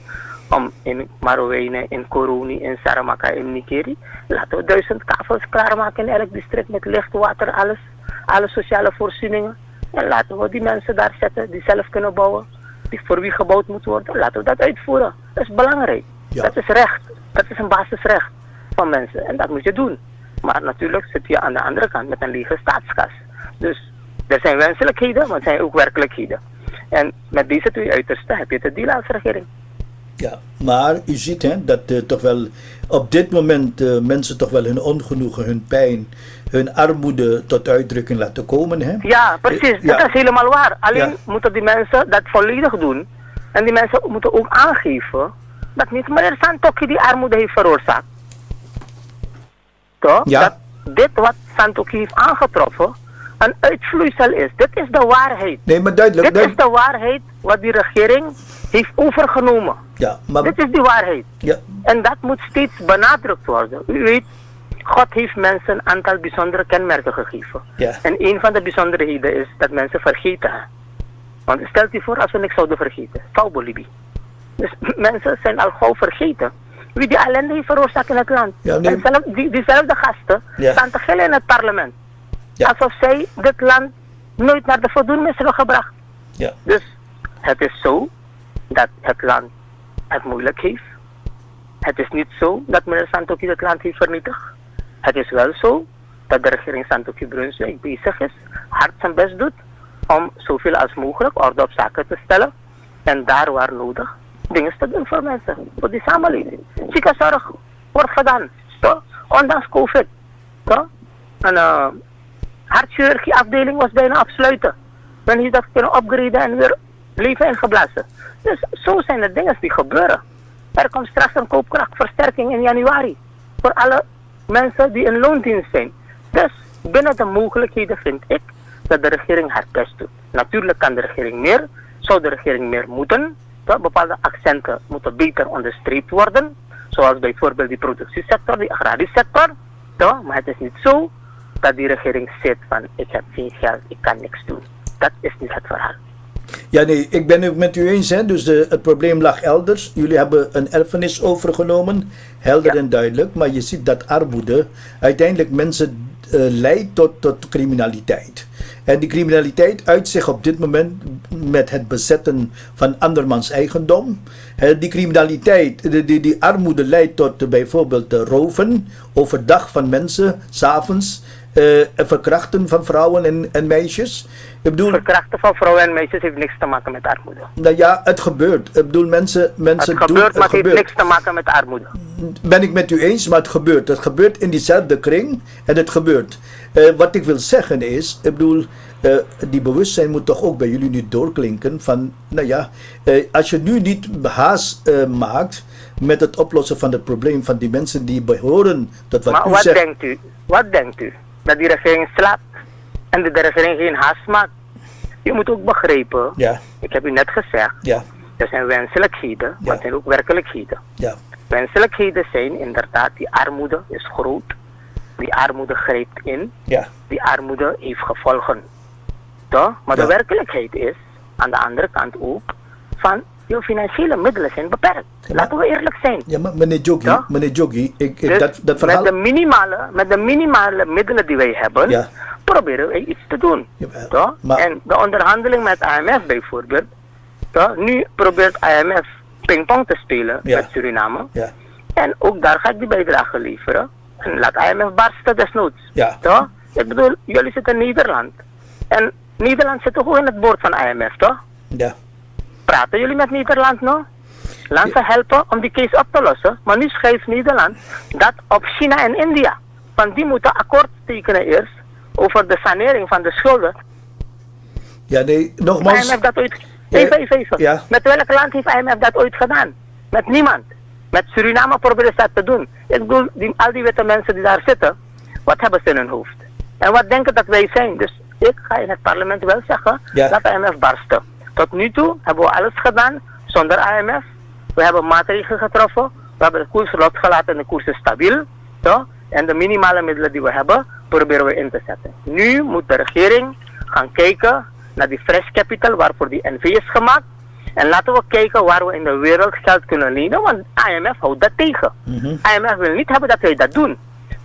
Om in Marowijne, in Koroni, in Saramaka, in Nikeri, laten we 1000 kavels klaarmaken in elk district met licht, water, alles. Alle sociale voorzieningen. En laten we die mensen daar zetten die zelf kunnen bouwen. Die voor wie gebouwd moet worden. Laten we dat uitvoeren. Dat is belangrijk. Dat is recht. Dat is een basisrecht van mensen. En dat moet je doen. Maar natuurlijk zit je aan de andere kant met een lege staatskas. Dus er zijn wenselijkheden, maar er zijn ook werkelijkheden. En met deze 2 uitersten heb je te dealen als regering. Ja, maar u ziet hè, dat toch wel op dit moment mensen toch wel hun ongenoegen, hun pijn, hun armoede tot uitdrukking laten komen. Hè? Ja, precies. Ja. Dat is helemaal waar. Alleen Ja. moeten die mensen dat volledig doen. En die mensen moeten ook aangeven dat niet meneer Santokhi die armoede heeft veroorzaakt. Toch? Ja. Dat dit wat Santokhi heeft aangetroffen een uitvloeisel is. Dit is de waarheid. Nee, maar duidelijk. Dit is de waarheid wat die regering heeft overgenomen. Ja, maar, Dit is die waarheid. ja, En dat moet steeds benadrukt worden. U weet, God heeft mensen een aantal bijzondere kenmerken gegeven. Ja. En een van de bijzonderheden is dat mensen vergeten. Want stel je voor als we niks zouden vergeten. Taubolibi. Dus mensen zijn al gauw vergeten. Wie die ellende heeft veroorzaakt in het land. Ja, nee. En zelf, diezelfde gasten Ja. staan te gillen in het parlement. Ja. Alsof zij dit land nooit naar de voldoening hebben gebracht. ja. Dus het is zo dat het land het moeilijk heeft. Het is niet zo dat meneer Santokhi het land heeft vernietigd. Het is wel zo dat de regering Santokhi-Brunswijk bezig is, hard zijn best doet om zoveel als mogelijk orde op zaken te stellen. En daar waar nodig dingen te doen voor mensen, voor die samenleving. Ziekenzorg wordt gedaan, toch? Ondanks COVID. Toch? Een hartchirurgieafdeling was bijna afsluiten. Men heeft dat kunnen upgraden en weer leven ingeblazen. Dus zo zijn er dingen die gebeuren. Er komt straks een koopkrachtversterking in januari. Voor alle mensen die in loondienst zijn. Dus binnen de mogelijkheden vind ik dat de regering haar best doet. Natuurlijk kan de regering meer. Zou de regering meer moeten. Toch? Bepaalde accenten moeten beter onderstreept worden. Zoals bijvoorbeeld die productiesector, die agrarische sector. Toch? Maar het is niet zo dat die regering zegt van ik heb geen geld, ik kan niks doen. Dat is niet het verhaal. Ja, nee, ik ben het met u eens. Hè. Dus het probleem lag elders. Jullie hebben een erfenis overgenomen, helder Ja. en duidelijk. Maar je ziet dat armoede uiteindelijk mensen leidt tot criminaliteit. En die criminaliteit uit zich op dit moment met het bezetten van andermans eigendom. Die criminaliteit, die armoede leidt tot bijvoorbeeld roven overdag van mensen, 's avonds. Verkrachten van vrouwen en meisjes. Ik bedoel, Verkrachten van vrouwen en meisjes heeft niks te maken met armoede. nou ja, het gebeurt. Ik bedoel, mensen Het doen gebeurt, maar het heeft gebeurt. niks te maken met armoede. Ben ik met u eens, maar het gebeurt. Het gebeurt in diezelfde kring en het gebeurt. Wat ik wil zeggen is, ik bedoel, die bewustzijn moet toch ook bij jullie nu doorklinken van, nou ja, als je nu niet haast maakt met het oplossen van het probleem van die mensen die behoren tot wat Maar u wat zegt. denkt u? Wat denkt u? Dat die regering slaapt en dat de regering geen haast maakt. Je moet ook begrijpen, Ja, ik heb u net gezegd, ja, er zijn wenselijkheden, maar Ja. er zijn ook werkelijkheden. ja, Wenselijkheden zijn inderdaad, die armoede is groot, die armoede grijpt in, ja, die armoede heeft gevolgen. Toch? Maar Ja. de werkelijkheid is, aan de andere kant ook, van je financiële middelen zijn beperkt. Ja. Laten we eerlijk zijn. ja, maar meneer Joggi, Dus dat verhaal. met de minimale middelen die wij hebben, Ja. proberen wij iets te doen. Jawel, Toch? maar- En de onderhandeling met IMF bijvoorbeeld, toch? Nu probeert IMF pingpong te spelen Ja. met Suriname. Ja, En ook daar ga ik die bijdrage leveren. En laat IMF barsten desnoods. Ja. Toch? Ik bedoel, jullie zitten in Nederland. En Nederland zit ook in het boord van IMF, toch? ja, Praten jullie met Nederland nog? Laat ze helpen om die case op te lossen. Maar nu schrijft Nederland dat op China en India. Want die moeten akkoord tekenen eerst over de sanering van de schulden. ja, nee, nogmaals. IMF dat ooit... Ja. Even. Ja. Met welk land heeft IMF dat ooit gedaan? Met niemand. Met Suriname proberen ze dat te doen. Ik bedoel, al die witte mensen die daar zitten, wat hebben ze in hun hoofd? En wat denken dat wij zijn? Dus ik ga in het parlement wel zeggen, Ja. dat IMF barsten. Tot nu toe hebben we alles gedaan zonder IMF. We hebben maatregelen getroffen. We hebben de koers losgelaten en de koers is stabiel. Toch? En de minimale middelen die we hebben, proberen we in te zetten. Nu moet de regering gaan kijken naar die fresh capital waarvoor die NV is gemaakt. En laten we kijken waar we in de wereld geld kunnen lenen, want IMF houdt dat tegen. IMF wil niet hebben dat wij dat doen.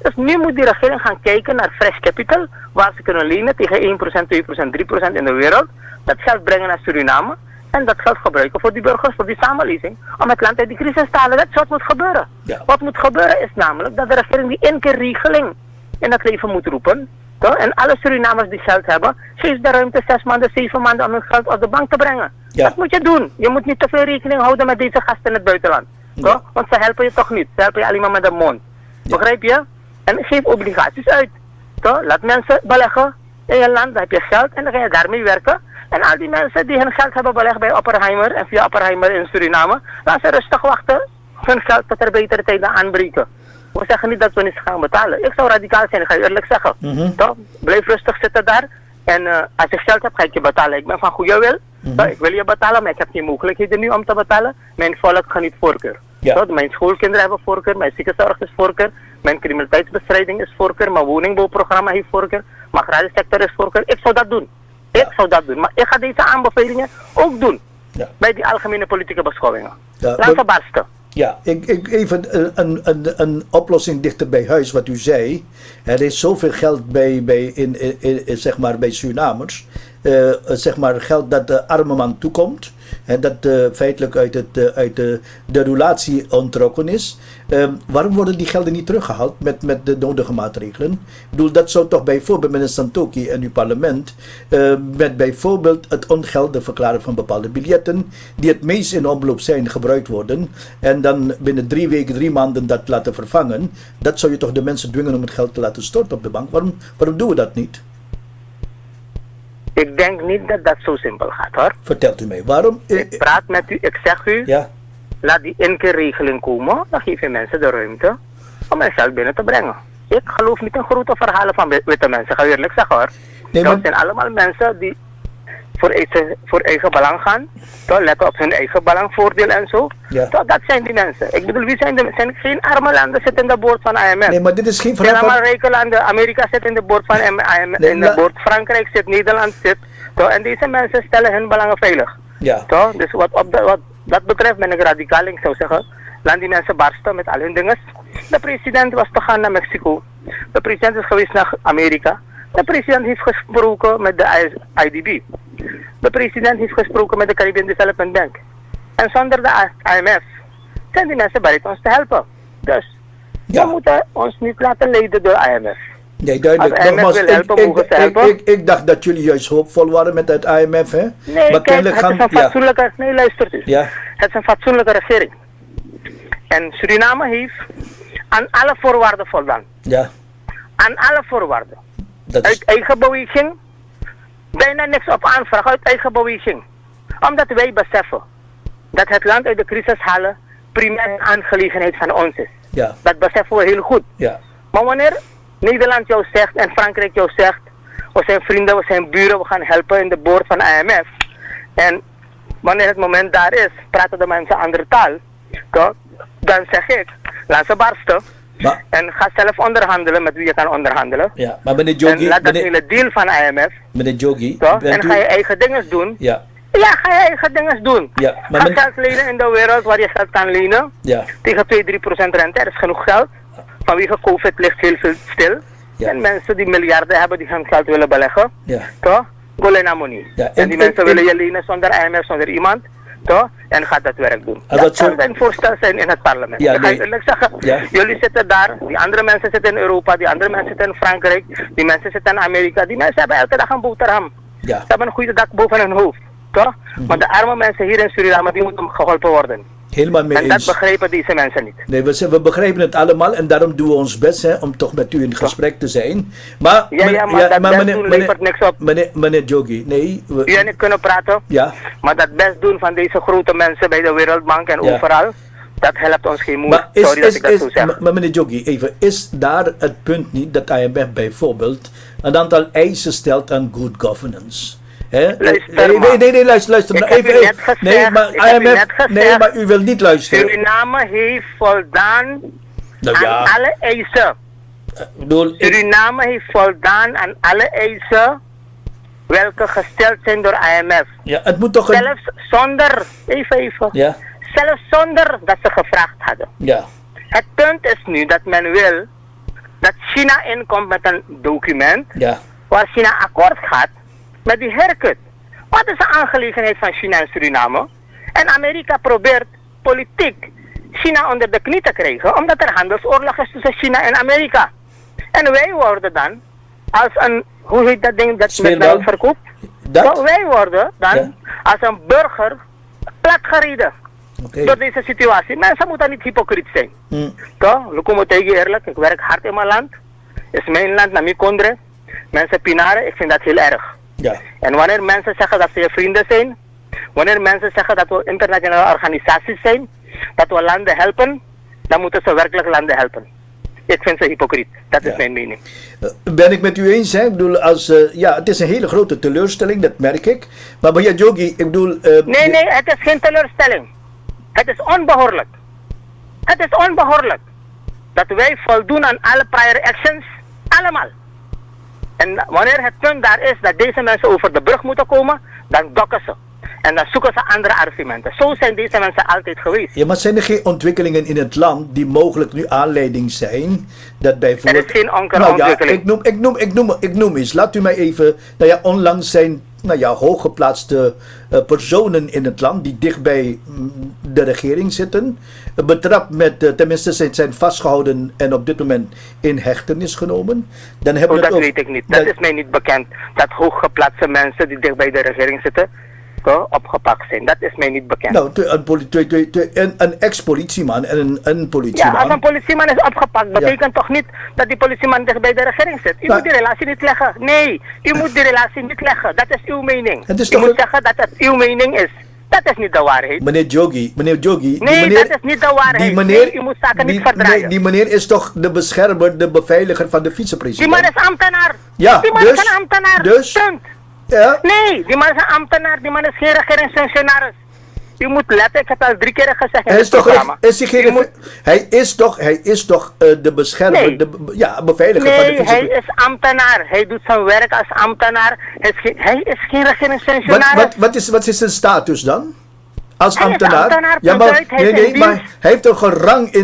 Dus nu moet die regering gaan kijken naar fresh capital, waar ze kunnen lenen tegen 1%, 2%, 3% in de wereld. Dat geld brengen naar Suriname en dat geld gebruiken voor die burgers, voor die samenleving, om het land uit die crisis te halen. Dat is wat moet gebeuren. Ja. Wat moet gebeuren is namelijk dat de regering die één keer regeling in het leven moet roepen, Toch? En alle Surinamers die geld hebben, geef de ruimte 6 maanden, 7 maanden om hun geld op de bank te brengen. Ja. Dat moet je doen. Je moet niet te veel rekening houden met deze gasten in het buitenland. Toch? Want ze helpen je toch niet. Ze helpen je alleen maar met de mond. Begrijp je? En geef obligaties uit. Toch? Laat mensen beleggen in je land, dan heb je geld en dan ga je daarmee werken. En al die mensen die hun geld hebben belegd bij Oppenheimer en via Oppenheimer in Suriname, laat ze rustig wachten. Hun geld tot er betere tijden aanbreken. We zeggen niet dat we niet gaan betalen. Ik zou radicaal zijn, ik ga je eerlijk zeggen. Toch? Blijf rustig zitten daar. En als je geld hebt, ga ik je betalen. Ik ben van goede wil. Toch? Ik wil je betalen, maar ik heb geen mogelijkheden nu om te betalen. Mijn volk geniet voorkeur. Ja. Toch? Mijn schoolkinderen hebben voorkeur, mijn ziekenzorg is voorkeur, mijn criminaliteitsbestrijding is voorkeur, mijn woningbouwprogramma heeft voorkeur, mijn agrarische sector is voorkeur. Ik zou dat doen. Ik zou dat doen. Maar ik ga deze aanbevelingen ook doen. Ja. Bij die algemene politieke beschouwingen. Ja, Laat ze barsten. Ja, ik even een oplossing dichter bij huis, wat u zei. Er is zoveel geld zeg maar bij Surinamers. Zeg maar geld dat de arme man toekomt. En dat feitelijk uit de relatie ontrokken is. Waarom worden die gelden niet teruggehaald met de nodige maatregelen? Ik bedoel, dat zou toch bijvoorbeeld, meneer Santokhi en uw parlement, met bijvoorbeeld het ongeldig verklaren van bepaalde biljetten, die het meest in omloop zijn, gebruikt worden, en dan binnen 3 weken, 3 maanden dat laten vervangen, dat zou je toch de mensen dwingen om het geld te laten storten op de bank? Waarom doen we dat niet? Ik denk niet dat dat zo simpel gaat, hoor. Vertelt u mij, waarom? Ik praat met u, ik zeg u, Ja, laat die inkeerregeling komen, dan geef je mensen de ruimte om hun geld binnen te brengen. Ik geloof niet in grote verhalen van witte mensen, ga ik eerlijk zeggen, hoor. Nee, Dat maar- zijn allemaal mensen die voor eigen belang gaan, toch, letten op hun eigen belangvoordeel en zo. Ja. Toch, dat zijn die mensen. Ik bedoel, wie zijn geen arme landen zitten in de boord van IMF. nee, maar dit is geen zijn vraag allemaal van... rijke landen. Amerika zit in de boord van IMF, Nee, in de boord Frankrijk zit, Nederland zit. Toch, en deze mensen stellen hun belangen veilig. Ja. Toch? Dus wat dat betreft ben ik radicaal. Ik zou zeggen, laat die mensen barsten met al hun dingen. De president was te gaan naar Mexico. De president is geweest naar Amerika. De president heeft gesproken met de IDB. De president heeft gesproken met de Caribbean Development Bank. En zonder de IMF zijn die mensen bereid ons te helpen. Dus Ja. we moeten ons niet laten leiden door IMF. Nee, duidelijk. Als IMF Nogmaals, wil helpen, mogen ze helpen. ik dacht dat jullie juist hoopvol waren met het IMF, hè? Nee, maar kijk, het is een fatsoenlijke... Nee, luistert u. Ja. Het is een fatsoenlijke regering. En Suriname heeft aan alle voorwaarden voldaan. Ja, Aan alle voorwaarden. dat is... Uit eigen beweging. Bijna niks op aanvraag, uit eigen beweging. Omdat wij beseffen dat het land uit de crisis halen primair aangelegenheid van ons is. Ja, Dat beseffen we heel goed. ja, Maar wanneer Nederland jou zegt en Frankrijk jou zegt, we zijn vrienden, we zijn buren, we gaan helpen in de boord van IMF. En wanneer het moment daar is, praten de mensen andere taal. Toch? Dan zeg ik, laat ze barsten. maar, En ga zelf onderhandelen met wie je kan onderhandelen. ja, maar meneer En Jogi, laat dat hele deal van IMF. meneer Jogi, Toch? bent En u- ga je eigen dingen doen. Ja, Ja, ga je eigen dingen doen. Ja, maar Ga men- geld lenen in de wereld waar je geld kan lenen. ja, Tegen 2-3% rente. Er is genoeg geld. Vanwege COVID ligt heel veel stil. Ja. En mensen die miljarden hebben die hun geld willen beleggen. ja. Toch? Golena money. Ja, en die en- mensen en- willen je lenen zonder IMF, zonder iemand. Toch? En gaat dat werk doen. En Dat dat zo- kan een voorstel zijn in het parlement. Ja, Ik ga je nee. eerlijk zeggen. Ja. Jullie zitten daar. Die andere mensen zitten in Europa. Die andere mensen zitten in Frankrijk. Die mensen zitten in Amerika. Die mensen hebben elke dag een boterham. Ja. Ze hebben een goede dak boven hun hoofd. Toch? Maar de arme mensen hier in Suriname, die moeten geholpen worden. Helemaal mee En dat eens. begrijpen deze mensen niet. Nee, we begrijpen het allemaal en daarom doen we ons best, hè, om toch met u in gesprek te zijn. Maar, Ja, maar dat best doen levert niks op. meneer Jogi, nee. U en ik kunnen praten. Ja, Maar dat best doen van deze grote mensen bij de Wereldbank en Ja. overal, dat helpt ons geen moer. maar, Sorry dat ik dat zo zeg. maar meneer Jogi, even, is daar het punt niet dat IMF bijvoorbeeld een aantal eisen stelt aan good governance? Hè? Luister maar. Nee, luister. Ik maar heb even, u net gezegd, nee, maar ik heb u IMF, net gezegd. nee, maar u wil niet luisteren. Suriname heeft voldaan Nou aan ja, alle eisen. ik bedoel, Suriname heeft voldaan aan alle eisen welke gesteld zijn door IMF. ja, het moet toch een... Zelfs zonder, even, Ja, zelfs zonder dat ze gevraagd hadden. ja, Het punt is nu dat men wil dat China inkomt met een document ja, waar China akkoord gaat met die haircut. Wat is de aangelegenheid van China en Suriname? En Amerika probeert politiek China onder de knie te krijgen, omdat er handelsoorlog is tussen China en Amerika. En wij worden dan als een, hoe heet dat ding dat Smeerbal? McDonald's verkoopt? Dat? Zo, wij worden dan Ja. als een burger platgereden Oké. door deze situatie. Mensen moeten niet hypocriet zijn. Mm. Toch? Look me tegen eerlijk. Ik werk hard in mijn land. Het is mijn land, naar mijn kondre. Mensen pinaren, ik vind dat heel erg. Ja. En wanneer mensen zeggen dat ze je vrienden zijn, wanneer mensen zeggen dat we internationale organisaties zijn, dat we landen helpen, dan moeten ze werkelijk landen helpen. Ik vind ze hypocriet. Dat is Ja. mijn mening. Ben ik met u eens, hè? Ik bedoel, ja, het is een hele grote teleurstelling, dat merk ik. Maar meneer Jogi, ik bedoel... Nee, het is geen teleurstelling. Het is onbehoorlijk. Het is onbehoorlijk dat wij voldoen aan alle prior actions, allemaal. En wanneer het punt daar is dat deze mensen over de brug moeten komen, dan dokken ze. En dan zoeken ze andere argumenten. Zo zijn deze mensen altijd geweest. Ja, maar zijn er geen ontwikkelingen in het land die mogelijk nu aanleiding zijn dat bijvoorbeeld... Er is geen Ja, ontwikkeling. ik noem eens. Laat u mij even... Nou ja, onlangs zijn hooggeplaatste personen in het land die dicht bij de regering zitten, betrapt met, tenminste zijn vastgehouden en op dit moment in hechtenis genomen. Dan hebben we Dat het over- weet ik niet. Dat is mij niet bekend. Dat hooggeplaatste mensen die dicht bij de regering zitten, opgepakt zijn. Dat is mij niet bekend. Nou, een ex-politieman en een Ja, politieman. als een politieman is opgepakt, betekent toch niet dat die politieman dicht bij de regering zit. U Nou, moet die relatie niet leggen. Nee, u moet die relatie niet leggen. Dat is uw mening. Het is U toch moet een- zeggen dat het uw mening is. Dat is niet de waarheid. Meneer Jogi, Nee, die meneer, dat is niet de waarheid. die meneer, Nee, u moet zaken niet die, verdraaien. nee, die meneer is toch de beschermer, de beveiliger van de Die vicepresident? man is ambtenaar. Ja, die man dus- is een ambtenaar. dus- Punt. Ja? Nee, die man is een ambtenaar. Die man is geen regeringsfunctionaris. U moet letten, ik heb het al 3 keer gezegd in Hij dit is toch, programma. is hij, geen, U moet- hij is toch de beschermer, Nee. beveiliger van de Nee, hij vicepresident? is ambtenaar. Hij doet zijn werk als ambtenaar. Hij is geen regeringsfunctionaris. Wat is zijn status dan? Als Hij is ambtenaar? ambtenaar, Ja, maar, punt uit. Hij is in maar dienst. hij heeft toch een rang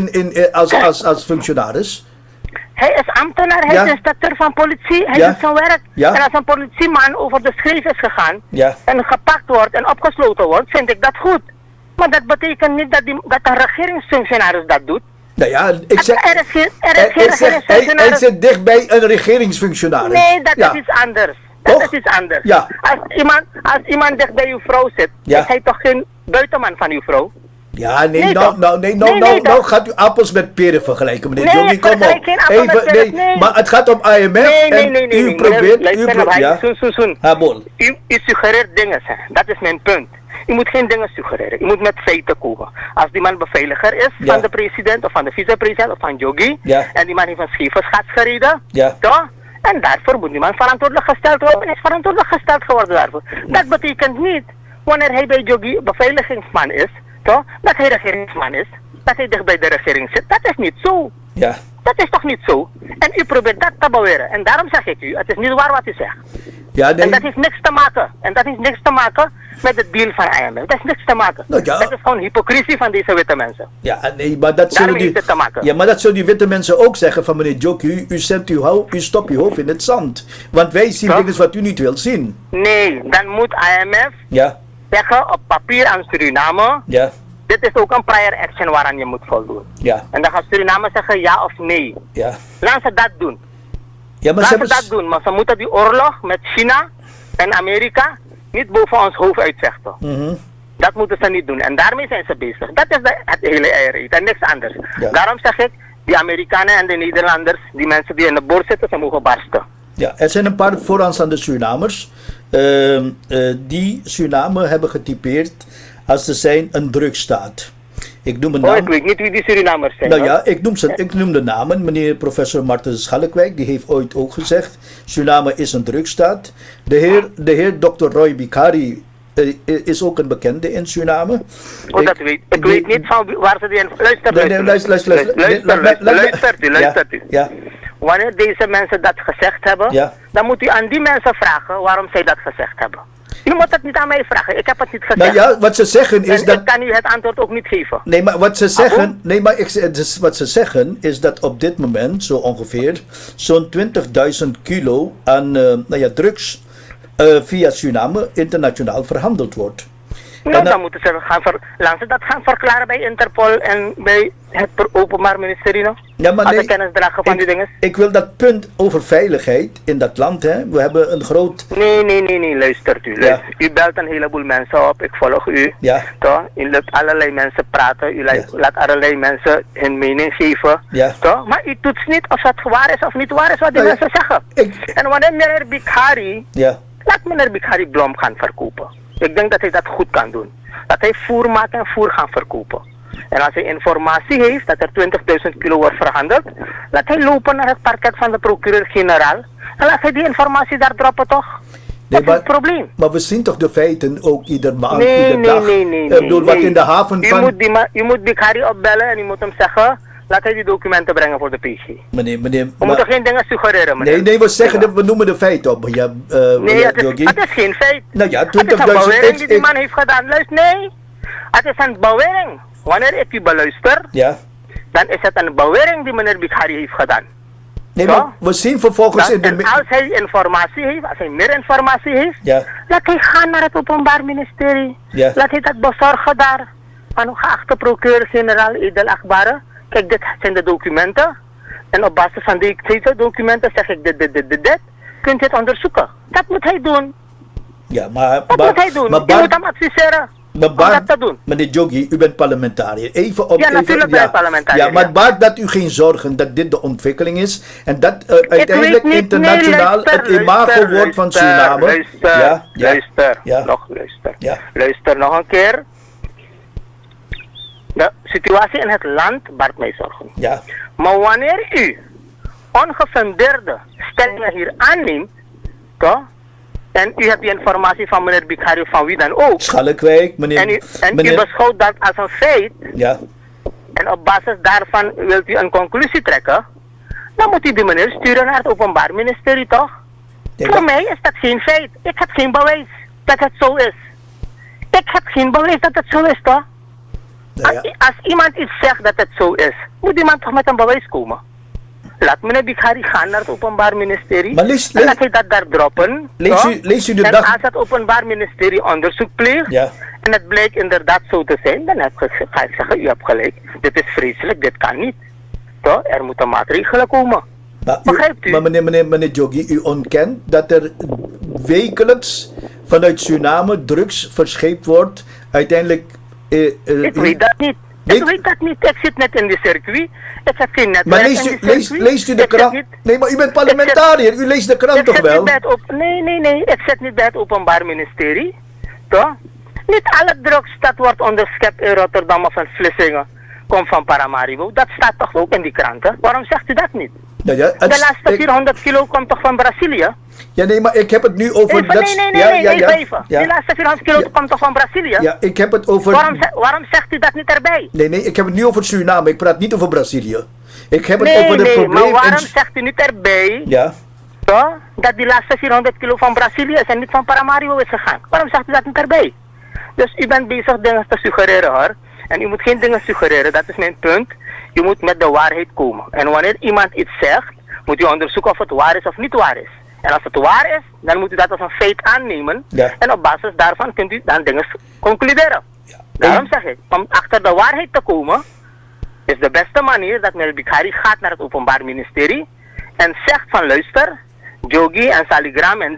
als functionaris? Hij is ambtenaar, hij Ja. is inspecteur van politie, hij Ja. doet zijn werk. Ja. En als een politieman over de schreef is gegaan Ja. en gepakt wordt en opgesloten wordt, vind ik dat goed. Maar dat betekent niet dat een regeringsfunctionaris dat doet. Nou ja, ik zeg... Er is geen Hij regeringsfunctionaris. zit dicht bij een regeringsfunctionaris. Nee, dat Ja. is iets anders. Toch? Dat is iets anders. Ja. Als iemand dicht bij uw vrouw zit, Ja. is hij toch geen buitenman van uw vrouw? Ja, nee, Nee, toch? Nee, nou toch? gaat u appels met peren vergelijken, meneer Nee, Jogi, ik kom op. vergelijk geen appel met peren, nee. Maar het gaat om IMF en u probeert, ja. Soen. Habol. U suggereert dingen, hè. Dat is mijn punt. U moet geen dingen suggereren. U moet met feiten komen. Als die man beveiliger is Ja. van de president of van de vicepresident of van Jogi, Ja. en die man heeft een scheve schat gereden, Ja. toch? En daarvoor moet die man verantwoordelijk gesteld worden en is verantwoordelijk gesteld geworden daarvoor. Dat betekent niet, wanneer hij bij Jogi beveiligingsman is, toch? Dat hij regeringsman is, dat hij dicht bij de regering zit. Dat is niet zo. Ja. Dat is toch niet zo? En u probeert dat te beweren. En daarom zeg ik u, het is niet waar wat u zegt. Ja, nee. En dat heeft niks te maken. En dat heeft niks te maken met het deal van IMF. Dat heeft niks te maken. Nou ja. Dat is gewoon hypocrisie van deze witte mensen. Ja, nee, maar dat zullen Daarmee die... heeft het te maken. Ja, maar dat zullen die witte mensen ook zeggen van meneer Joki, u stopt uw hoofd in het zand. Want wij zien Toch? dingen wat u niet wilt zien. Nee, dan moet IMF Ja, zeggen op papier aan Suriname, ja, dit is ook een prior action waaraan je moet voldoen. ja, En dan gaat Suriname zeggen ja of nee. ja. Laat ze dat doen. Ja, maar Laat ze ze dat doen. Maar ze moeten die oorlog met China en Amerika niet boven ons hoofd uitvechten. Mhm. Dat moeten ze niet doen. En daarmee zijn ze bezig. Dat is het hele eierriet en niks anders. Ja. Daarom zeg ik, die Amerikanen en de Nederlanders, die mensen die in de boord zitten, ze mogen barsten. Ja, er zijn een paar vooraanstaande Surinamers die Suriname hebben getypeerd als ze zijn een drugsstaat. Ik noem een Oh, naam. ik weet niet wie die Surinamers zijn. Nou hoor. ja, ik noem de namen. Meneer professor Marten Schalkwijk, die heeft ooit ook gezegd, Suriname is een drugsstaat. De heer Dr. Roy Bikari is ook een bekende in Suriname. Oh, dat weet ik. weet niet van waar ze die... Luister, luistert u. Ja, Wanneer deze mensen dat gezegd hebben, Ja. dan moet u aan die mensen vragen waarom zij dat gezegd hebben. U moet het niet aan mij vragen, ik heb het niet gezegd. nou ja, wat ze zeggen is en dat... ik kan u het antwoord ook niet geven. Nee, maar wat ze zeggen, wat ze zeggen is dat op dit moment zo ongeveer zo'n 20.000 kilo aan drugs via Suriname internationaal verhandeld wordt. Nou, dan moeten ze laten ze dat gaan verklaren bij Interpol en bij het Openbaar Ministerie nog. Ja, maar Als nee, de kennis dragen van die dingen. ik wil dat punt over veiligheid in dat land, hè. We hebben een groot... Nee, luistert u. Ja. U belt een heleboel mensen op, ik volg u. Ja. Toch? U laat allerlei mensen praten, u laat allerlei mensen hun mening geven. Ja. Toch? Maar u toetst niet of het waar is of niet waar is wat die Nou ja, mensen zeggen. En wanneer meneer Bikhari, Ja. laat meneer Bikhari Blom gaan verkopen. Ik denk dat hij dat goed kan doen. Dat hij voer maakt en voer gaan verkopen. En als hij informatie heeft dat er 20.000 kilo wordt verhandeld, laat hij lopen naar het parket van de procureur-generaal. En laat hij die informatie daar droppen, toch? Dat is het probleem. Maar we zien toch de feiten ook ieder maand, Nee, ieder dag. Ik bedoel, wat in de haven van... U moet Bikhari opbellen en u moet hem zeggen, laat hij die documenten brengen voor de PG. Meneer, We moeten geen dingen suggereren, meneer. Nee, we zeggen, we noemen de feiten op. Ja, nee, het is geen feit. Nou ja, 20.000... Het is een bewering die die man heeft gedaan. Luister, nee. Het is een bewering. Wanneer ik u beluister, Ja. dan is het een bewering die meneer Bikhari heeft gedaan. Nee, Zo? maar we zien vervolgens in de... En als hij informatie heeft, als hij meer informatie heeft, Ja. laat hij gaan naar het Openbaar Ministerie. Ja. Laat hij dat bezorgen daar. Van geachte procureur-generaal Edel Akbare. Kijk, dit zijn de documenten. En op basis van deze documenten zeg ik dit. Kunt u het onderzoeken. Dat moet hij doen. Ja, maar... Dat moet hij doen. Maar Je moet hem adviseren om dat te doen. Meneer Jogi, u bent parlementariër. Even op... Ja, natuurlijk ben ik parlementariër, Ja, maar ja. baart dat u geen zorgen dat dit de ontwikkeling is en dat uiteindelijk weet niet, internationaal nee, het imago wordt van Suriname? Luister. Ja. Nog luister. Ja. Luister nog een keer. De situatie in het land baart mij zorgen. Ja. Maar wanneer u ongefundeerde stellingen hier aanneemt, toch? En u hebt die informatie van meneer Bikhari van wie dan ook. Schalkwijk, meneer... En u beschouwt dat als een feit. Ja. En op basis daarvan wilt u een conclusie trekken. Dan moet u die meneer sturen naar het Openbaar Ministerie, toch? Nee, Voor mij is dat geen feit. Ik heb geen bewijs dat het zo is. Ik heb geen bewijs dat het zo is, toch? Nou ja. Als iemand iets zegt dat het zo is, moet die man toch met een bewijs komen. Laat meneer Bikhari gaan naar het Openbaar Ministerie. Maar lees- en laat hij dat daar droppen. Lees u de en dag... als het Openbaar Ministerie onderzoek pleegt, Ja. en het blijkt inderdaad zo te zijn, dan ga ik zeggen, u hebt gelijk. Dit is vreselijk, dit kan niet. Toch? Er moeten maatregelen komen. Begrijpt u? Maar meneer Jogi, u ontkent dat er wekelijks vanuit Suriname drugs verscheept wordt. Uiteindelijk... Ik weet dat niet. Ik weet dat niet. Ik zit net in die circuit. Ik heb geen netwerk Maar in die circuit. leest u de Ik zit krant? niet- Nee, maar u bent parlementariër. U leest de krant ik toch zit wel? niet bij het nee. Ik zit niet bij het Openbaar Ministerie. Toch? Niet alle drugs dat wordt onderschept in Rotterdam of in Vlissingen komt van Paramaribo. Dat staat toch ook in die kranten? Waarom zegt u dat niet? Nou ja, De laatste 400 kilo komt toch van Brazilië? Ja, nee, maar ik heb het nu over... Even, even. Die laatste 400 kilo komt toch van Brazilië? Ja, ik heb het over... Waarom zegt u dat niet erbij? Nee, ik heb het nu over Suriname. Ik praat niet over Brazilië. Ik heb het over het probleem... maar waarom zegt u niet erbij Ja. toch, dat die laatste 400 kilo van Brazilië is en niet van Paramaribo is gegaan? Waarom zegt u dat niet erbij? Dus u bent bezig dingen te suggereren, hoor. En u moet geen dingen suggereren, dat is mijn punt. Je moet met de waarheid komen. En wanneer iemand iets zegt, moet u onderzoeken of het waar is of niet waar is. En als het waar is, dan moet u dat als een feit aannemen. Ja. En op basis daarvan kunt u dan dingen concluderen. Ja. Daarom zeg ik, om achter de waarheid te komen, is de beste manier dat meneer Bikhari gaat naar het Openbaar Ministerie en zegt van luister, Jogi en Saligram en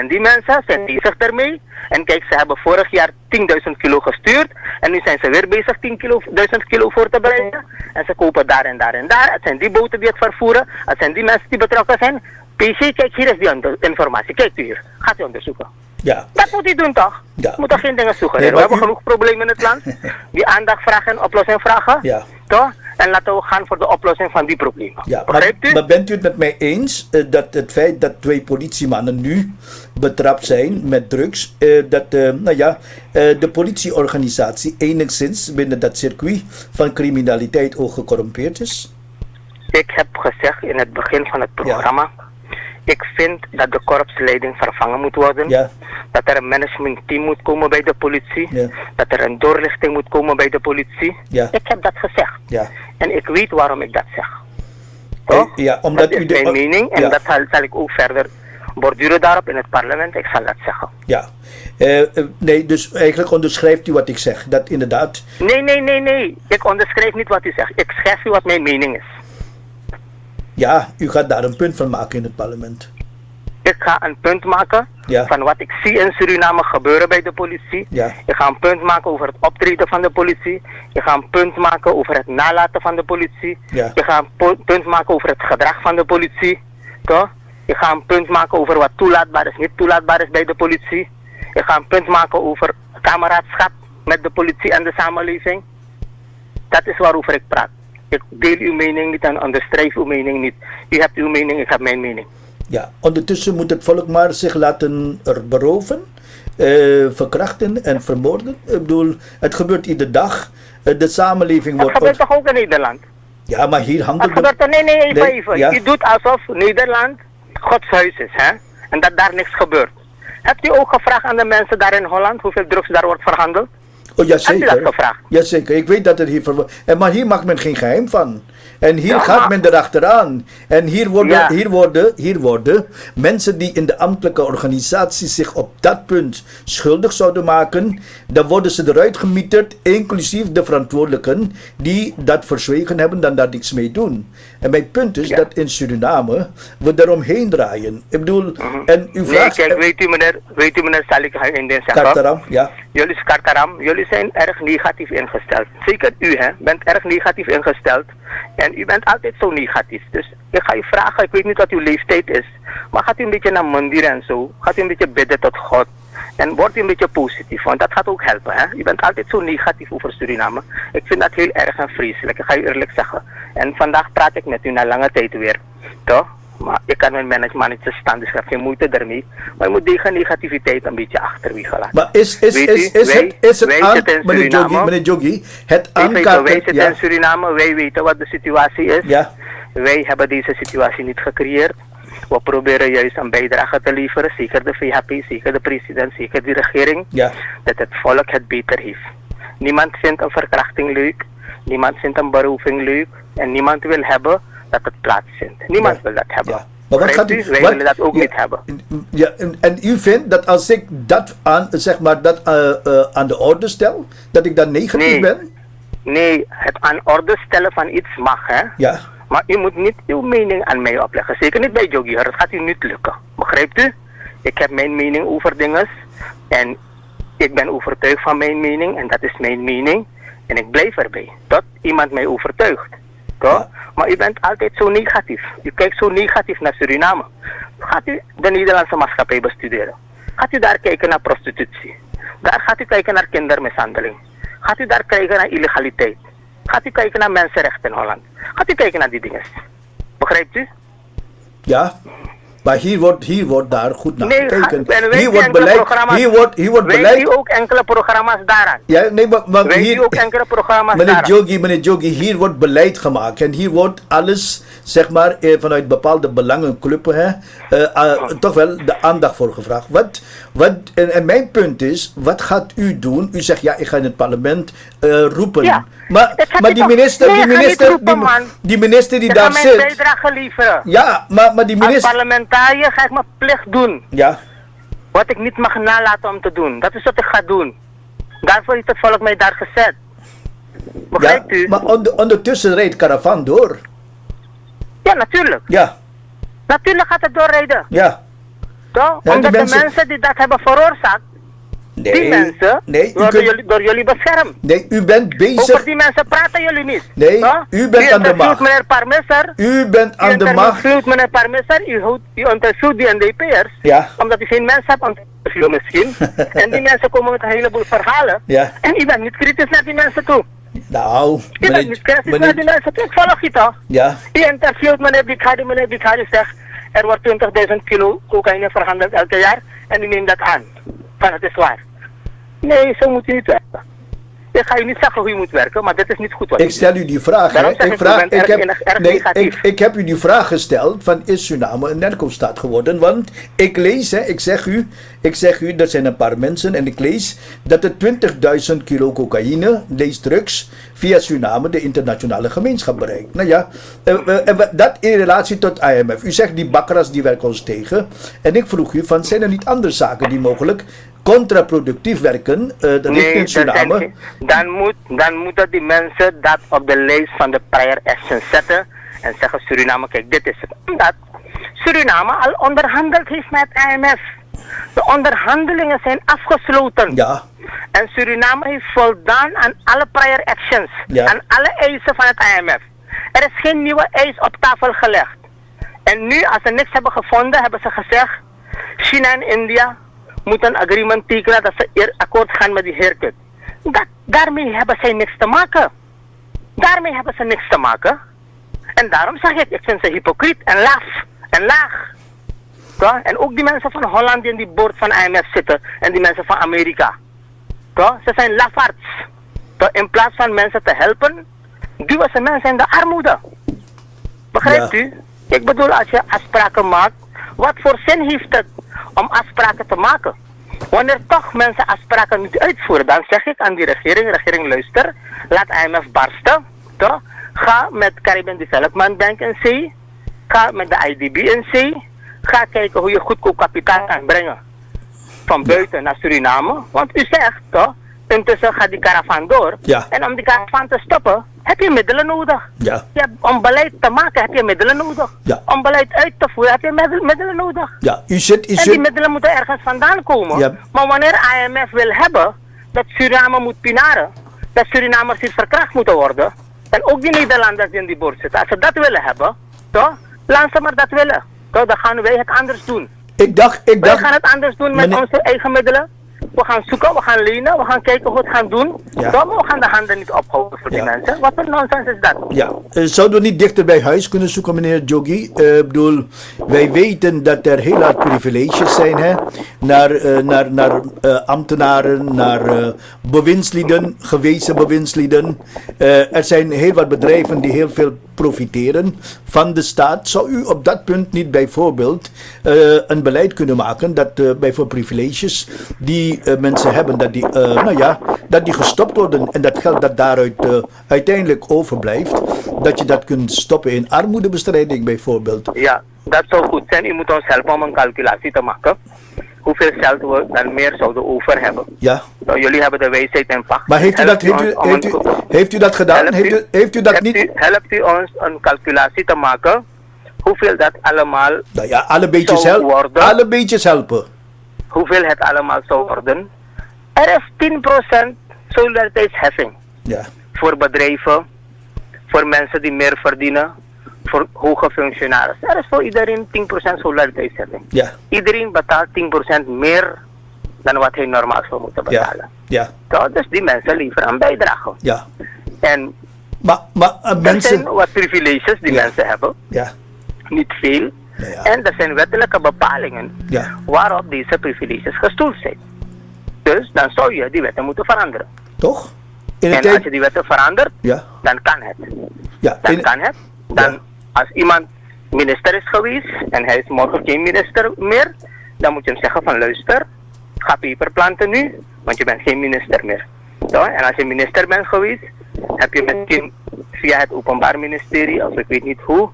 die mensen zijn bezig ermee. En kijk, ze hebben vorig jaar 10.000 kilo gestuurd en nu zijn ze weer bezig 10.000 kilo voor te brengen. En ze kopen daar en daar en daar. Het zijn die boten die het vervoeren, het zijn die mensen die betrokken zijn. PC, kijk, hier is die informatie. Kijk u hier, gaat u onderzoeken. Ja. Dat moet u doen toch? Ja. Moet toch geen dingen suggereren. Nee, We maar hebben u- genoeg problemen in het land. Die aandacht vragen en oplossing vragen. Ja. Toch? En laten we gaan voor de oplossing van die problemen. Ja, Begrijpt u? maar bent u het met mij eens dat het feit dat 2 politiemannen nu betrapt zijn met drugs, de politieorganisatie enigszins binnen dat circuit van criminaliteit ook gecorrumpeerd is? Ik heb gezegd in het begin van het programma, ik vind dat de korpsleiding vervangen moet worden. Ja. Dat er een managementteam moet komen bij de politie. Ja. Dat er een doorlichting moet komen bij de politie. Ja. Ik heb dat gezegd. Ja. En ik weet waarom ik dat zeg. Toch? Ja, omdat dat u is mijn mening en ja. dat zal ik ook verder borduren daarop in het parlement, ik zal dat zeggen. Ja. Nee, dus eigenlijk onderschrijft u wat ik zeg. Dat inderdaad... Nee. Ik onderschrijf niet wat u zegt. Ik schrijf u wat mijn mening is. Ja, u gaat daar een punt van maken in het parlement. Ik ga een punt maken van wat ik zie in Suriname gebeuren bij de politie. Ja. Ik ga een punt maken over het optreden van de politie. Ik ga een punt maken over het nalaten van de politie. Ja. Ik ga een punt maken over het gedrag van de politie. Toch? Ik ga een punt maken over wat toelaatbaar is, niet toelaatbaar is bij de politie. Ik ga een punt maken over kameraadschap met de politie en de samenleving. Dat is waarover ik praat. Ik deel uw mening niet en onderstrijf uw mening niet. U hebt uw mening, ik heb mijn mening. Ja, ondertussen moet het volk maar zich laten beroven, verkrachten en vermoorden. Ik bedoel, het gebeurt iedere dag. De samenleving Dat wordt... gebeurt toch ook in Nederland? Ja, maar hier Dat handelt gebeurt toch? Nee, even. Ja. U doet alsof Nederland Gods huis is, hè? En dat daar niks gebeurt. Hebt u ook gevraagd aan de mensen daar in Holland hoeveel drugs daar wordt verhandeld? Oh, jazeker. Heb je dat gevraagd? Jazeker, ik weet dat het hier... Maar hier maakt men geen geheim van. En hier Ja, gaat maar- men erachteraan. En hier worden Ja. mensen die in de ambtelijke organisatie zich op dat punt schuldig zouden maken, dan worden ze eruit gemieterd, inclusief de verantwoordelijken die dat verzwegen hebben, dan daar niks mee doen. En mijn punt is Ja. dat in Suriname we eromheen draaien. Ik bedoel, en u Nee, vraagt... kijk, weet u meneer, zal ik in dit zeggen? Kartaram, ja. Jullie zijn erg negatief ingesteld. Zeker u, hè, bent erg negatief ingesteld. En u bent altijd zo negatief. Dus ik ga u vragen, ik weet niet wat uw leeftijd is. Maar gaat u een beetje naar mandir en zo. Gaat u een beetje bidden tot God. En wordt u een beetje positief, want dat gaat ook helpen. Hè? U bent altijd zo negatief over Suriname. Ik vind dat heel erg en vreselijk, ik ga u eerlijk zeggen. En vandaag praat ik met u na lange tijd weer. Toch? Maar ik kan mijn management niet staan, dus ik heb geen moeite ermee. Maar je moet deze negativiteit een beetje achterwege laten. Maar is het meneer Jogi, het Wij aankaarten... zitten in Suriname, wij weten wat de situatie is. Ja. Wij hebben deze situatie niet gecreëerd. We proberen juist een bijdrage te leveren, zeker de VHP, zeker de president, zeker de regering, Ja. dat het volk het beter heeft. Niemand vindt een verkrachting leuk, niemand vindt een beroving leuk en niemand wil hebben dat het plaatsvindt. Niemand wil dat hebben. Ja. Maar wat gaat u... Wij willen dat ook niet hebben. Ja, en u vindt dat als ik dat aan, zeg maar, dat aan de orde stel, dat ik dan negatief Nee. ben? Nee, het aan orde stellen van iets mag, hè. Ja. Maar u moet niet uw mening aan mij opleggen. Zeker niet bij Jogi. Dat gaat u niet lukken. Begrijpt u? Ik heb mijn mening over dingen. En ik ben overtuigd van mijn mening. En dat is mijn mening. En ik blijf erbij. Tot iemand mij overtuigt. Toch? Ja. Maar u bent altijd zo negatief. U kijkt zo negatief naar Suriname. Gaat u de Nederlandse maatschappij bestuderen? Gaat u daar kijken naar prostitutie? Daar gaat u kijken naar kindermishandeling. Gaat u daar kijken naar illegaliteit? Gaat u kijken naar mensenrechten in Holland? Gaat u kijken naar die dingen? Begrijpt u? Ja. Maar hier wordt daar goed naar Nee, gekeken. en Hier wordt beleid... Weet u ook enkele programma's daaraan? Ja, nee, maar Weet hier... u ook enkele programma's daaraan? Meneer Jogi, hier wordt beleid gemaakt. En hier wordt alles, zeg maar, vanuit bepaalde belangenclubben, toch wel de aandacht voor gevraagd. En mijn punt is, wat gaat u doen? U zegt, ja, ik ga in het parlement roepen. Ja, Maar die minister, die minister die daar Ik ga mijn zit... bijdrage leveren. Ja, maar die Als minister... parlementariër ga ik mijn plicht doen. Ja, Wat ik niet mag nalaten om te doen. Dat is wat ik ga doen. Daarvoor heeft het volk mij daar gezet. Begrijpt u? maar ondertussen rijdt Caravan door. Ja, natuurlijk. Ja, Natuurlijk gaat het doorrijden. ja. Toch? Ja, Omdat die mensen- de mensen die dat hebben veroorzaakt, die mensen nee, worden door jullie beschermd. nee, u bent bezig... Over die mensen praten jullie niet. Nee, toch? u bent aan de macht. Meneer Parmesser. U bent aan de macht. U meneer Parmesser. U interviewt die NDP'ers. Ja. Omdat u geen mensen hebt om te interviewen misschien. En die mensen komen met een heleboel verhalen. Ja. En u bent niet kritisch naar die mensen toe. Nou, U bent niet kritisch naar die mensen toe. Ik volg je toch? ja, U interviewt meneer Bikari zegt, er wordt 20.000 kilo cocaïne verhandeld elke jaar en u neemt dat aan. Van het is waar. Nee, zo moet u niet werken. Ik ga je niet zeggen hoe je moet werken, maar dit is niet goed wat Ik stel u die vraag. Daarom zeg ik, u bent erg negatief. Ik heb u die vraag gesteld van is Suriname een narco-staat geworden? Want ik lees, ik zeg u, er zijn een paar mensen en ik lees dat er 20.000 kilo cocaïne, drugs, via Suriname de internationale gemeenschap bereikt. Nou ja, dat in relatie tot IMF. U zegt die bakras die werken ons tegen. En ik vroeg u van zijn er niet andere zaken die mogelijk contraproductief werken richting Suriname? Dan moeten die mensen dat op de lijst van de prior action zetten en zeggen Suriname, kijk, dit is het. Omdat Suriname al onderhandeld heeft met IMF. De onderhandelingen zijn afgesloten. Ja. En Suriname heeft voldaan aan alle prior actions. Ja. Aan alle eisen van het IMF. Er is geen nieuwe eis op tafel gelegd. En nu, als ze niks hebben gevonden, hebben ze gezegd, China en India moeten een agreement tekenen dat ze akkoord gaan met die haircut. Daarmee hebben zij niks te maken. Daarmee hebben ze niks te maken. En daarom zeg ik vind ze hypocriet en laag. Toch? En ook die mensen van Holland die in die board van IMF zitten. En die mensen van Amerika. Toch? Ze zijn lafaards. Toch? In plaats van mensen te helpen, duwen ze mensen in de armoede. Begrijpt u? Ik bedoel, als je afspraken maakt, wat voor zin heeft het om afspraken te maken? Wanneer toch mensen afspraken niet uitvoeren, dan zeg ik aan die regering luister, laat IMF barsten. Toch? Ga met Caribbean Development Bank in zee. Ga met de IDB in zee. Ga kijken hoe je goedkoop kapitaal kan brengen. Van buiten naar Suriname. Want u zegt toch, intussen gaat die caravan door. Ja. En om die caravan te stoppen, heb je middelen nodig. Ja. Om beleid te maken heb je middelen nodig. Ja. Om beleid uit te voeren heb je middelen nodig. Ja, En die middelen moeten ergens vandaan komen. Ja. Maar wanneer IMF wil hebben dat Suriname moet pinaren, dat Surinamers hier verkracht moeten worden, en ook die Nederlanders die in die boord zitten, als ze dat willen hebben, toch, laat ze maar dat willen. Toch, dan gaan wij het anders doen. Ik dacht... Wij gaan het anders doen met onze eigen middelen. We gaan zoeken, we gaan lenen, we gaan kijken hoe we het gaan doen. Ja. Maar we gaan de handen niet ophouden voor die mensen. Wat voor nonsens is dat? Ja, zouden we niet dichter bij huis kunnen zoeken, meneer Jogi? Ik bedoel, wij weten dat er heel hard privileges zijn, hè? Naar ambtenaren, naar bewindslieden, gewezen bewindslieden. Er zijn heel wat bedrijven die heel veel profiteren van de staat. Zou u op dat punt niet bijvoorbeeld een beleid kunnen maken dat bijvoorbeeld privileges die mensen hebben, dat die gestopt worden en dat geld dat daaruit uiteindelijk overblijft, dat je dat kunt stoppen in armoedebestrijding bijvoorbeeld? Ja, dat zou goed zijn. U moet ons helpen om een calculatie te maken. Hoeveel geld we dan meer zouden over hebben. Ja. Nou, jullie hebben de wijsheid en pacht. Maar heeft u dat gedaan? Heeft u dat niet? Helpt u ons een calculatie te maken? Hoeveel dat allemaal Nou ja, alle beetjes zou worden? Alle beetjes helpen. Hoeveel het allemaal zou worden? Er is 10% solidariteitsheffing. Ja. Voor bedrijven, voor mensen die meer verdienen, voor hoge functionarissen. Er is voor iedereen 10% solidariteitsheffing. Ja. Iedereen betaalt 10% meer dan wat hij normaal zou moeten betalen. Ja. Toch? Dus die mensen leveren een bijdrage. Ja. En Maar er mensen... zijn wat privileges die mensen hebben. Ja. Niet veel. Ja. En er zijn wettelijke bepalingen waarop deze privileges gestoeld zijn. Dus dan zou je die wetten moeten veranderen. Toch? En als je die wetten verandert, dan kan het. Ja. Dan kan het. Dan als iemand minister is geweest en hij is morgen geen minister meer, dan moet je hem zeggen van luister, ga peper planten nu, want je bent geen minister meer. Toch? En als je minister bent geweest, heb je misschien via het Openbaar Ministerie, of ik weet niet hoe,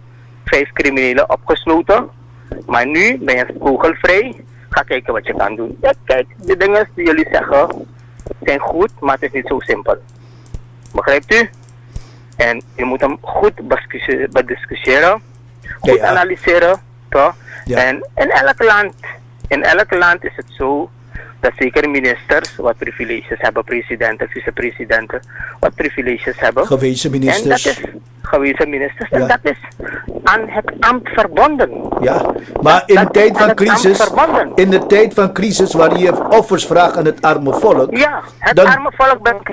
5 criminelen opgesloten. Maar nu ben je vogelvrij. Ga kijken wat je kan doen. Ja, kijk, de dingen die jullie zeggen zijn goed, maar het is niet zo simpel. Begrijpt u? En je moet hem goed bediscussiëren, goed analyseren. Toch? Ja. En in elk land is het zo dat zeker ministers wat privileges hebben, presidenten, vicepresidenten, wat privileges hebben. Gewezen ministers. En dat is gewezen ministers en dat is aan het ambt verbonden. Ja, maar in de tijd van crisis waar je offers vraagt aan het arme volk. Ja, het arme volk brengt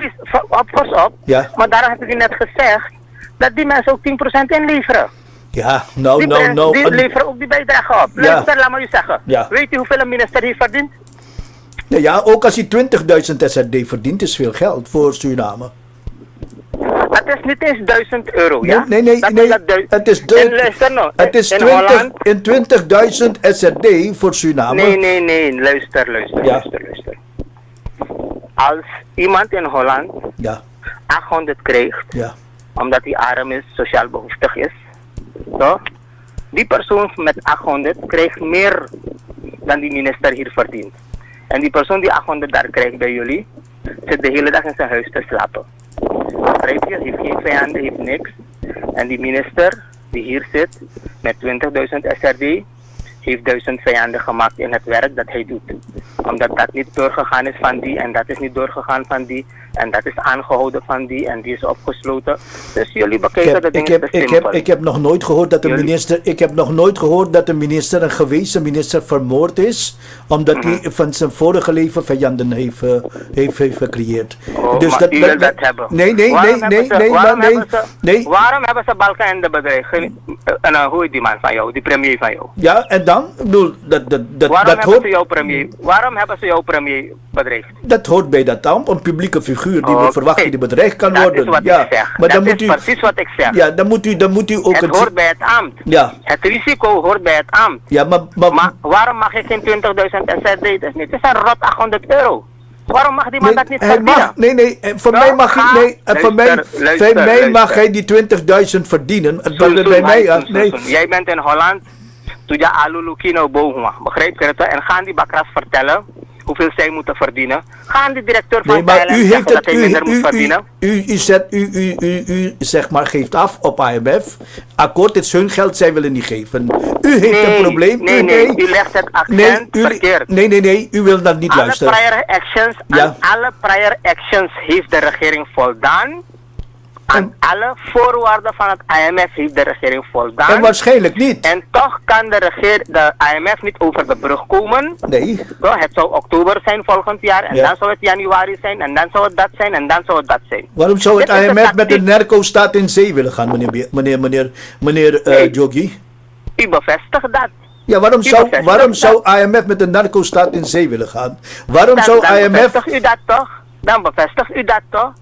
offers op, maar daarom heb ik u net gezegd dat die mensen ook 10% inleveren. Ja, die leveren ook die bijdrage op. Luister, laat me u zeggen. Ja. Weet u hoeveel een minister heeft verdiend? Nou ja, ook als hij 20.000 SRD verdient, is veel geld voor Suriname. Het is niet eens €1000, ja? Nee. Het is En luister nou, Het is in Holland... 20.000 SRD voor Suriname. Nee, luister. Ja. Als iemand in Holland Ja, 800 krijgt, ja. omdat hij arm is, sociaal behoeftig is, toch? Die persoon met 800 krijgt meer dan die minister hier verdient. En die persoon die 800 daar krijgt bij jullie, zit de hele dag in zijn huis te slapen. Begrijp je? Heeft geen vijanden, heeft niks. En die minister die hier zit met 20.000 SRD, heeft 1000 vijanden gemaakt in het werk dat hij doet. Omdat dat niet doorgegaan is van die en dat is niet doorgegaan van die. En dat is aangehouden van die en die is opgesloten. Dus jullie bekijken de dingen te simpel. Ik heb nog nooit gehoord dat een minister, een gewezen minister, vermoord is. Omdat hij van zijn vorige leven vijanden heeft gecreëerd. Oh, dus maar u wil dat hebben. Nee. Waarom hebben ze Balkenende bedreigd? Hoe is die man van jou, die premier van jou? Ja, en dan? Ik bedoel, Waarom hebben ze jouw premier bedreigd? Dat hoort bij dat ambt, een publieke figuur die we verwachten die bedreigd kan worden. Dat is wat ik zeg. Maar dat is precies wat ik zeg. Ja, dan moet u ook... Het hoort bij het ambt. Ja. Het risico hoort bij het ambt. Ja, maar waarom mag je geen 20.000 SRD? Het is niet. Het is een rot €800. Waarom mag die man dat niet verdienen? Voor mij mag hij die 20.000 verdienen. Jij bent in Holland, toen je alulukino boven, begrijp je het? En gaan die bakras vertellen hoeveel zij moeten verdienen. Gaan de directeur van Thailand zeggen dat hij minder moet verdienen? U zeg maar geeft af op IMF. Akkoord, het is hun geld, zij willen niet geven. U heeft een probleem. Nee, u legt het accent verkeerd. Nee, u wil dat niet luisteren. Alle prior actions heeft de regering voldaan. Aan alle voorwaarden van het IMF heeft de regering voldaan. En waarschijnlijk niet. En toch kan de IMF niet over de brug komen. Nee. Het zou oktober zijn volgend jaar. En dan zou het januari zijn. En dan zou het dat zijn. En dan zou het dat zijn. Waarom zou het IMF met de narco-staat in zee willen gaan, meneer Jogi? U bevestigt dat. Ja, waarom zou IMF met de narco-staat in zee willen gaan? Dan bevestigt u dat toch? Dan bevestigt u dat toch?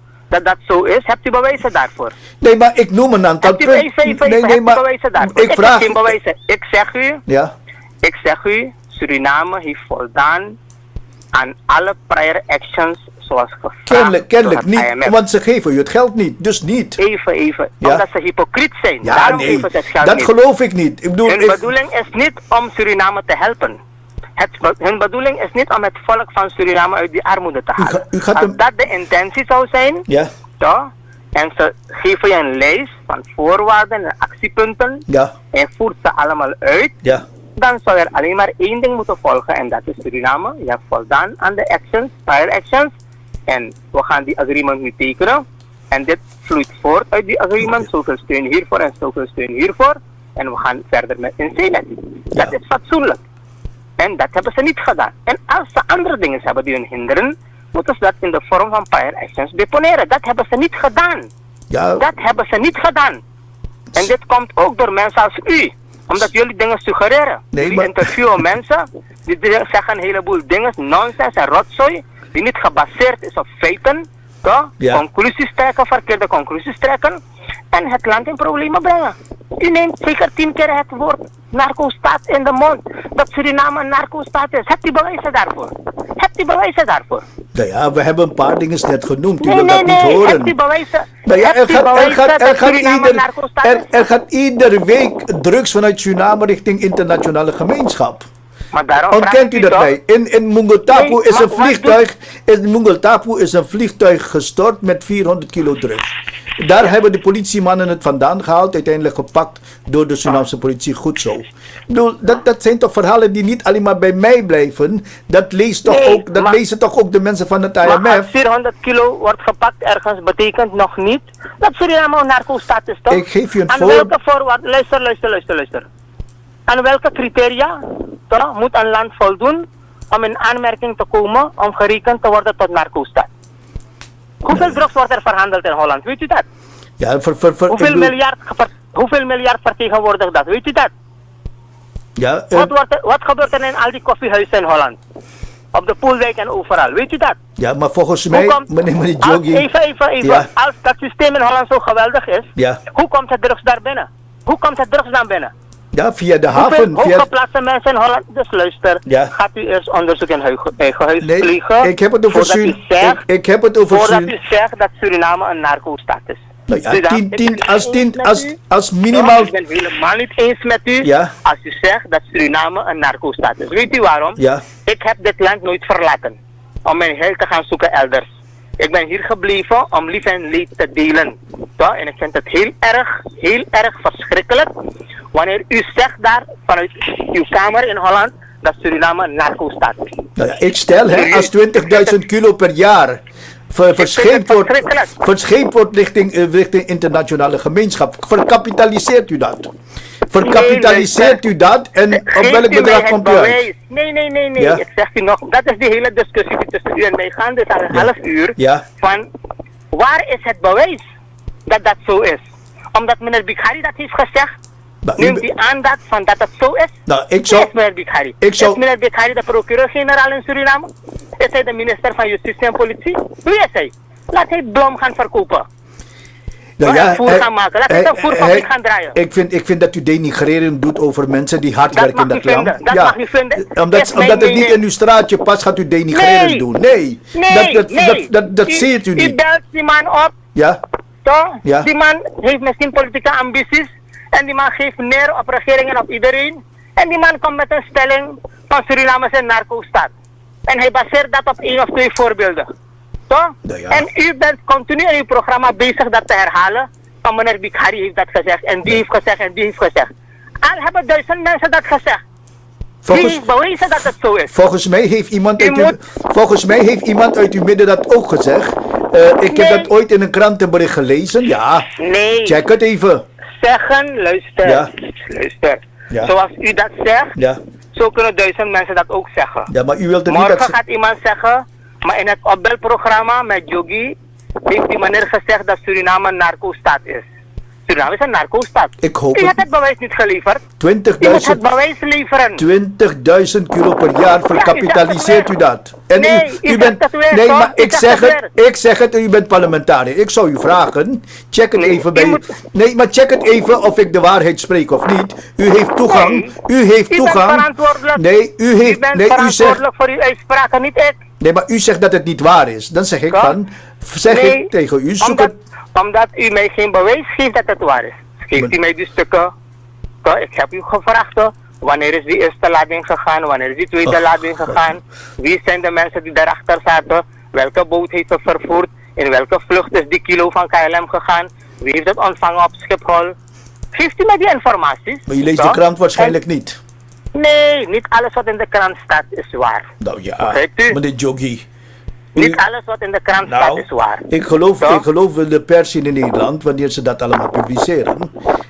Dat zo is, hebt u bewijzen daarvoor? Nee, maar ik noem een aantal punten. Hebt u bewijzen daarvoor? Ik vraag... heb geen bewijzen. Ik zeg u, Suriname heeft voldaan aan alle prior actions zoals gevraagd. Kennelijk niet, IMF. Want ze geven u het geld niet, dus niet. Even. Ja. Omdat ze hypocriet zijn. Ja, daarom geven ze het geld dat niet. Geloof ik niet. Ik bedoel, hun bedoeling is niet om Suriname te helpen. Hun bedoeling is niet om het volk van Suriname uit die armoede te halen. Als dat de intentie zou zijn, toch? En ze geven je een lijst van voorwaarden en actiepunten en voert ze allemaal uit, dan zou er alleen maar één ding moeten volgen en dat is Suriname. Je hebt voldaan aan de actions, prior actions, en we gaan die agreement nu tekenen. En dit vloeit voort uit die agreement, zoveel steun hiervoor en zoveel steun hiervoor. En we gaan verder met in zee. Dat is fatsoenlijk. En dat hebben ze niet gedaan. En als ze andere dingen hebben die hun hinderen, moeten ze dat in de vorm van prior actions deponeren. Dat hebben ze niet gedaan. Ja. Dat hebben ze niet gedaan. En dit komt ook door mensen als u. Omdat jullie dingen suggereren. Jullie interviewen mensen, die zeggen een heleboel dingen, nonsens en rotzooi, die niet gebaseerd is op feiten. Conclusies trekken, verkeerde conclusies trekken. En het land in problemen brengen. U neemt zeker 10 keer het woord narco-staat in de mond. Dat Suriname een narco-staat is. Hebt u bewijzen daarvoor? Nou ja, we hebben een paar dingen net genoemd. U wil dat niet horen. Hebt u bewijzen? Er gaat iedere week drugs vanuit Suriname richting internationale gemeenschap. Ontkent u dat mij? In Mungutapu is een vliegtuig gestort met 400 kilo drugs. Daar hebben de politiemannen het vandaan gehaald, uiteindelijk gepakt door de Surinaamse politie. Goed zo. Ik bedoel, dat zijn toch verhalen die niet alleen maar bij mij blijven. Dat lezen toch ook de mensen van het IMF. Maar als 400 kilo wordt gepakt ergens, betekent nog niet dat Suriname een narco-staat is, toch? Ik geef u een welke voorwaarden? Luister. Aan welke criteria moet een land voldoen om in aanmerking te komen om gerekend te worden tot narco-staat? Hoeveel drugs wordt er verhandeld in Holland? Weet u dat? Ja, hoeveel miljard vertegenwoordigt dat? Weet u dat? Ja, Wat gebeurt er in al die koffiehuizen in Holland? Op de Poeldijk en overal. Weet u dat? Ja, maar volgens mij, meneer Jogi... Even. Ja. Als dat systeem in Holland zo geweldig is, Ja. hoe komt het drugs daar binnen? Hoe komt het drugs dan binnen? Ja, via de Hoeveel haven. Via... hooggeplaatste mensen in Holland? Dus luister, Ja. gaat u eerst onderzoek in eigen huis Nee, vliegen? ik heb het over voordat u Suriname. zegt- Ik heb het over Voordat Suriname. u zegt dat Suriname een narco-staat is. Nou ja, Dus ik ben het eens met u. als Ja, minimaal... ik ben het helemaal niet eens met u Ja. als u zegt dat Suriname een narco-staat is. Weet u waarom? Ja. Ik heb dit land nooit verlaten om mijn heil te gaan zoeken elders. Ik ben hier gebleven om lief en leed te delen. Ja, en ik vind het heel erg verschrikkelijk wanneer u zegt daar vanuit uw kamer in Holland dat Suriname een narco-staat is. Nou ja, ik stel, hè, als 20.000 kilo per jaar verscheept wordt richting internationale gemeenschap, verkapitaliseert u dat? Verkapitaliseert u dat en op Geeft welk u mij bedrag het komt u uit? bewijs? Nee. Ja. Ik zeg u nog, dat is die hele discussie die tussen u en mij gaande is al een half uur. Ja. Van, waar is het bewijs dat dat zo is? Omdat meneer Bikhari dat heeft gezegd, Nou, neemt u aan dat het zo is? Nou, ik Wie zou... is meneer Bikhari? ik zou- Is meneer Bikhari de procureur-generaal in Suriname? Is hij de minister van Justitie en Politie? Wie is hij? Laat hij Blom gaan verkopen. Nou Laat voer gaan maken. Laat hij een voerfabriek gaan draaien. Ik vind dat u denigrerend doet over mensen die hard Dat werken in mag dat u land. vinden. Dat mag u vinden. Omdat Is mijn het niet mening. in uw straatje past, gaat u denigrerend Nee. doen. Nee, dat ziet u U niet. belt die man op, Ja, toch? Ja. Die man heeft misschien politieke ambities. En die man geeft neer op regeringen en op iedereen. En die man komt met een stelling van Suriname is een narco-staat. En hij baseert dat op 1 of 2 voorbeelden. Toch? Nou ja. En u bent continu in uw programma bezig dat te herhalen. Van meneer Bikhari heeft dat gezegd. En die heeft gezegd en die heeft gezegd. Al hebben 1000 mensen dat gezegd. Wie heeft bewezen dat het zo is? volgens mij heeft iemand uit uw midden dat ook gezegd. Ik heb Nee. dat ooit in een krantenbericht gelezen. Ja, Nee. check het even. Zeggen, luister. Ja. Luister. Ja. Zoals u dat zegt, Ja, zo kunnen 1000 mensen dat ook zeggen. ja, maar u wilt er niet Morgen dat... gaat iemand zeggen, maar in het opbelprogramma met Jogi heeft die meneer gezegd dat Suriname een narco-staat is. Suriname is een narco-staat. Ik hoop U het hebt het bewijs niet geleverd. 20.000 U moet het bewijs leveren. 20.000 kilo per jaar verkapitaliseert u dat. En Nee, u bent... zegt het weer, Nee, toch? maar U ik zegt zeg het het, ik zeg het en u bent parlementariër. Ik zou u vragen, check het Nee, even u bij... moet- Nee, maar check het even of ik de waarheid spreek of niet. U heeft toegang. Nee. U heeft U bent toegang. verantwoordelijk. Nee, u heeft... U bent Nee, u zegt... verantwoordelijk voor uw uitspraken, niet ik. Nee, maar u zegt dat het niet waar is. Dan zeg ik Toch? van... Zeg Nee, ik tegen u, zoek omdat, het... omdat u mij geen bewijs geeft dat het waar is. Geeft u mij die stukken. Toch? Ik heb u gevraagd, toch? Wanneer is die eerste lading gegaan? Wanneer is die tweede lading gegaan? Wie zijn de mensen die daarachter zaten? Welke boot heeft het vervoerd? In welke vlucht is die kilo van KLM gegaan? Wie heeft het ontvangen op Schiphol? Geeft u mij die informatie? Maar je leest de Toch? krant waarschijnlijk niet. Nee, niet alles wat in de krant staat is waar. Nou ja, Begrijpt u? meneer Jogi. Niet alles wat in de krant staat Nou, is waar. ik geloof Toch? de pers in Nederland, wanneer ze dat allemaal publiceren.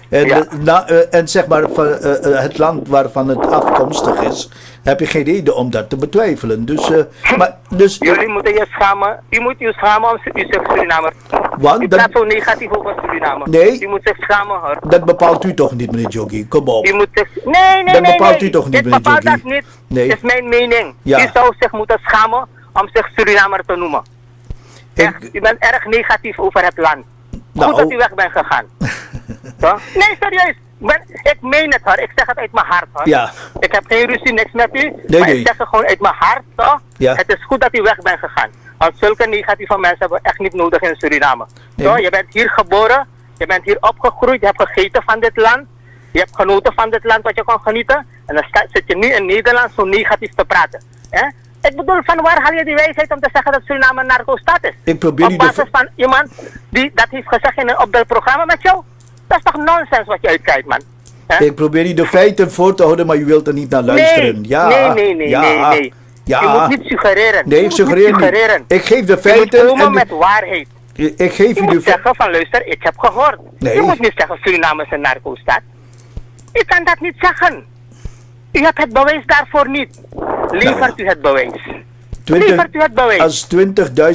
En, Ja. en zeg maar, van, het land waarvan het afkomstig is, heb je geen reden om dat te betwijfelen. Dus, Jullie moeten je schamen. U moet je schamen om u zegt Surinamer. Want U dat- praat zo negatief over Suriname. Nee. U moet zich schamen hoor. dat bepaalt u toch niet, meneer Jogi? Kom op. U moet zich... Nee. Dat bepaalt u toch niet, Dit meneer bepaalt Jogi? dat niet. Nee. Dat is mijn mening. Ja. U zou zich moeten schamen om zich Surinamer te noemen. Echt, u bent erg negatief over het land. Nou. Goed dat u weg bent gegaan. Toch? Nee, serieus. Ik meen het hoor. Ik zeg het uit mijn hart hoor. Ja. Ik heb geen ruzie, niks met u. Nee, maar nee. ik zeg het gewoon uit mijn hart toch? Ja. Het is goed dat u weg bent gegaan. Want zulke negatieve mensen hebben we echt niet nodig in Suriname. Nee. Toch? Je bent hier geboren. Je bent hier opgegroeid. Je hebt gegeten van dit land. Je hebt genoten van dit land wat je kon genieten. En dan zit je nu in Nederland zo negatief te praten. Hè? Ik bedoel, van waar haal je die wijsheid om te zeggen dat Suriname een narco-staat is? Ik probeer Op niet de- basis van iemand die dat heeft gezegd in een opbelprogramma met jou? Dat is toch nonsens wat je uitkijkt, man? Hè? Ik probeer niet de feiten voor te houden, maar u wilt er niet naar luisteren. Nee. Ja. Je moet niet suggereren. Nee, Je ik moet niet suggereer niet. suggereren. Ik geef de Je feiten moet komen en met waarheid. ik geef Je u de moet feiten. zeggen van luister, ik heb gehoord. Nee. Je moet niet zeggen Suriname is een narco-staat. U kan dat niet zeggen. U hebt het bewijs daarvoor niet. Levert u het bewijs. Levert u het bewijs. Als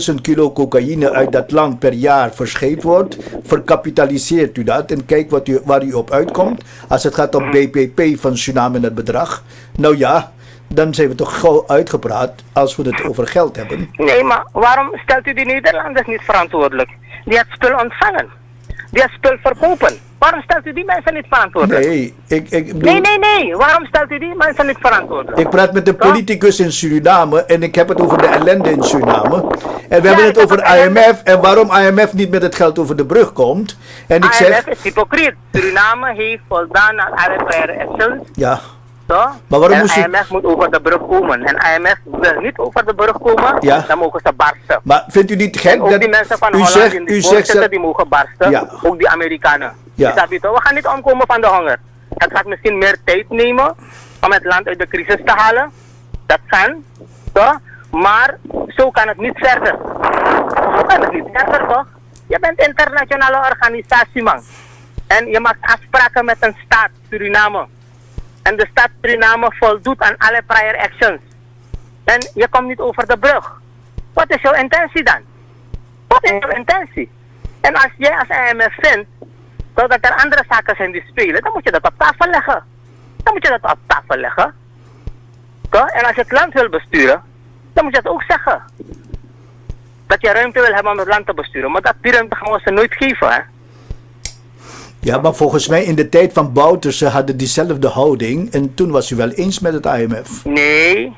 20.000 kilo cocaïne uit dat land per jaar verscheept wordt, verkapitaliseert u dat en kijk waar u op uitkomt. Als het gaat om BPP van Suriname en het bedrag. Nou ja, dan zijn we toch gauw uitgepraat als we het over geld hebben. Nee, maar waarom stelt u die Nederlanders niet verantwoordelijk? Die het spul ontvangen. Die het spul verkopen. Waarom stelt u die mensen niet verantwoordelijk? Nee, ik bedoel, Nee. Waarom stelt u die mensen niet verantwoordelijk? ik praat met de politicus in Suriname en ik heb het over de ellende in Suriname. En we hebben het ik over heb het ellende. IMF en waarom IMF niet met het geld over de brug komt. En ik zeg, IMF is hypocriet. Suriname heeft voldaan aan alle prior actions. ja, Zo. Maar waarom En moest u- IMF moet over de brug komen. En IMF wil niet over de brug komen, Ja. dan mogen ze barsten. maar vindt u niet En gek ook dat die mensen van u Holland zegt, in u die zegt voorzitter, ze- die mogen barsten. Ja. Ook die Amerikanen. Ja. Snap je toch? We gaan niet omkomen van de honger. Het gaat misschien meer tijd nemen om het land uit de crisis te halen. Dat kan. Toch? Maar zo kan het niet verder. Zo kan het niet verder, toch? Je bent een internationale organisatie, man. En je maakt afspraken met een staat, Suriname. En de staat Suriname voldoet aan alle prior actions. En je komt niet over de brug. Wat is jouw intentie dan? Wat is jouw intentie? En als jij als IMF vindt dat er andere zaken zijn die spelen, dan moet je dat op tafel leggen. Dan moet je dat op tafel leggen. Toch? En als je het land wil besturen, dan moet je dat ook zeggen. Dat je ruimte wil hebben om het land te besturen. Maar die ruimte gaan we ze nooit geven, hè? Ja, maar volgens mij in de tijd van Bouterse hadden diezelfde houding en toen was u wel eens met het IMF. Nee,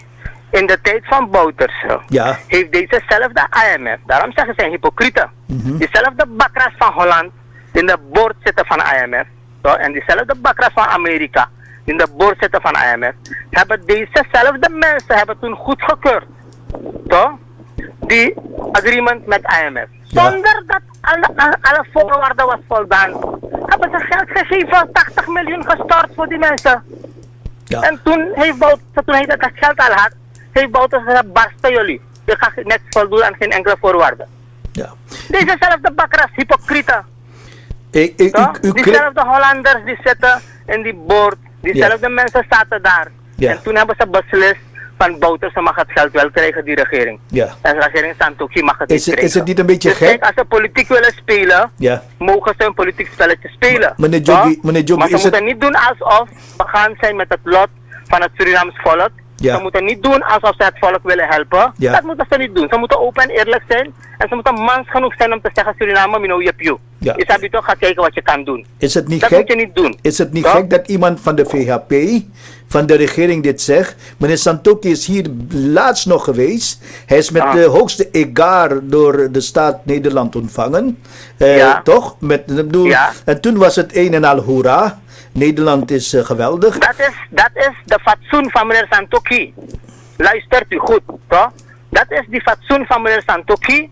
in de tijd van Bouterse Ja. heeft dezezelfde IMF, daarom zeggen ze hypocrieten, diezelfde bakkers van Holland die in de board zitten van IMF, toch? En diezelfde bakkers van Amerika die in de board zitten van IMF, hebben dezezelfde mensen hebben toen goedgekeurd, toch? Die agreement met IMF. Ja. Zonder dat alle voorwaarden was voldaan, hebben ze geld gegeven, 80 miljoen gestort voor die mensen. Ja. En toen heeft Bouterse, toen hij dat geld al had, heeft Bouterse gezegd, barsten jullie. Je gaat net voldoen aan geen enkele voorwaarde. Ja. Dezezelfde bakkers, hypocrieten. Toch? U Diezelfde Hollanders die zitten in die board, diezelfde mensen zaten daar. Ja. En toen hebben ze beslist van Bouterse mag het geld wel krijgen, die regering. Ja. En de regering Santokhi mag het niet krijgen. Is het niet een beetje Dus gek? kijk, als ze politiek willen spelen, Ja. mogen ze een politiek spelletje spelen. Meneer Toch? Joggi, Maar ze is het... moeten niet doen alsof we gaan zijn met het lot van het Surinaams volk. Ja. Ze moeten niet doen alsof ze het volk willen helpen. Ja. Dat moeten ze niet doen. Ze moeten open en eerlijk zijn. En ze moeten mans genoeg zijn om te zeggen, Suriname, mino je Ja. Je hebt toch, ga kijken wat je kan doen. Is het niet Dat gek? moet je niet doen. Is het niet Toch? gek dat iemand van de VHP, van de regering dit zegt? Meneer Santokhi is hier laatst nog geweest. Hij is met Ah. de hoogste egaar door de staat Nederland ontvangen. Ja. Toch? Ik bedoel, Ja. En toen was het een en al hoera. Nederland is geweldig. Dat is de fatsoen van meneer Santokhi. Luistert u goed, toch? Dat is die fatsoen van meneer Santokhi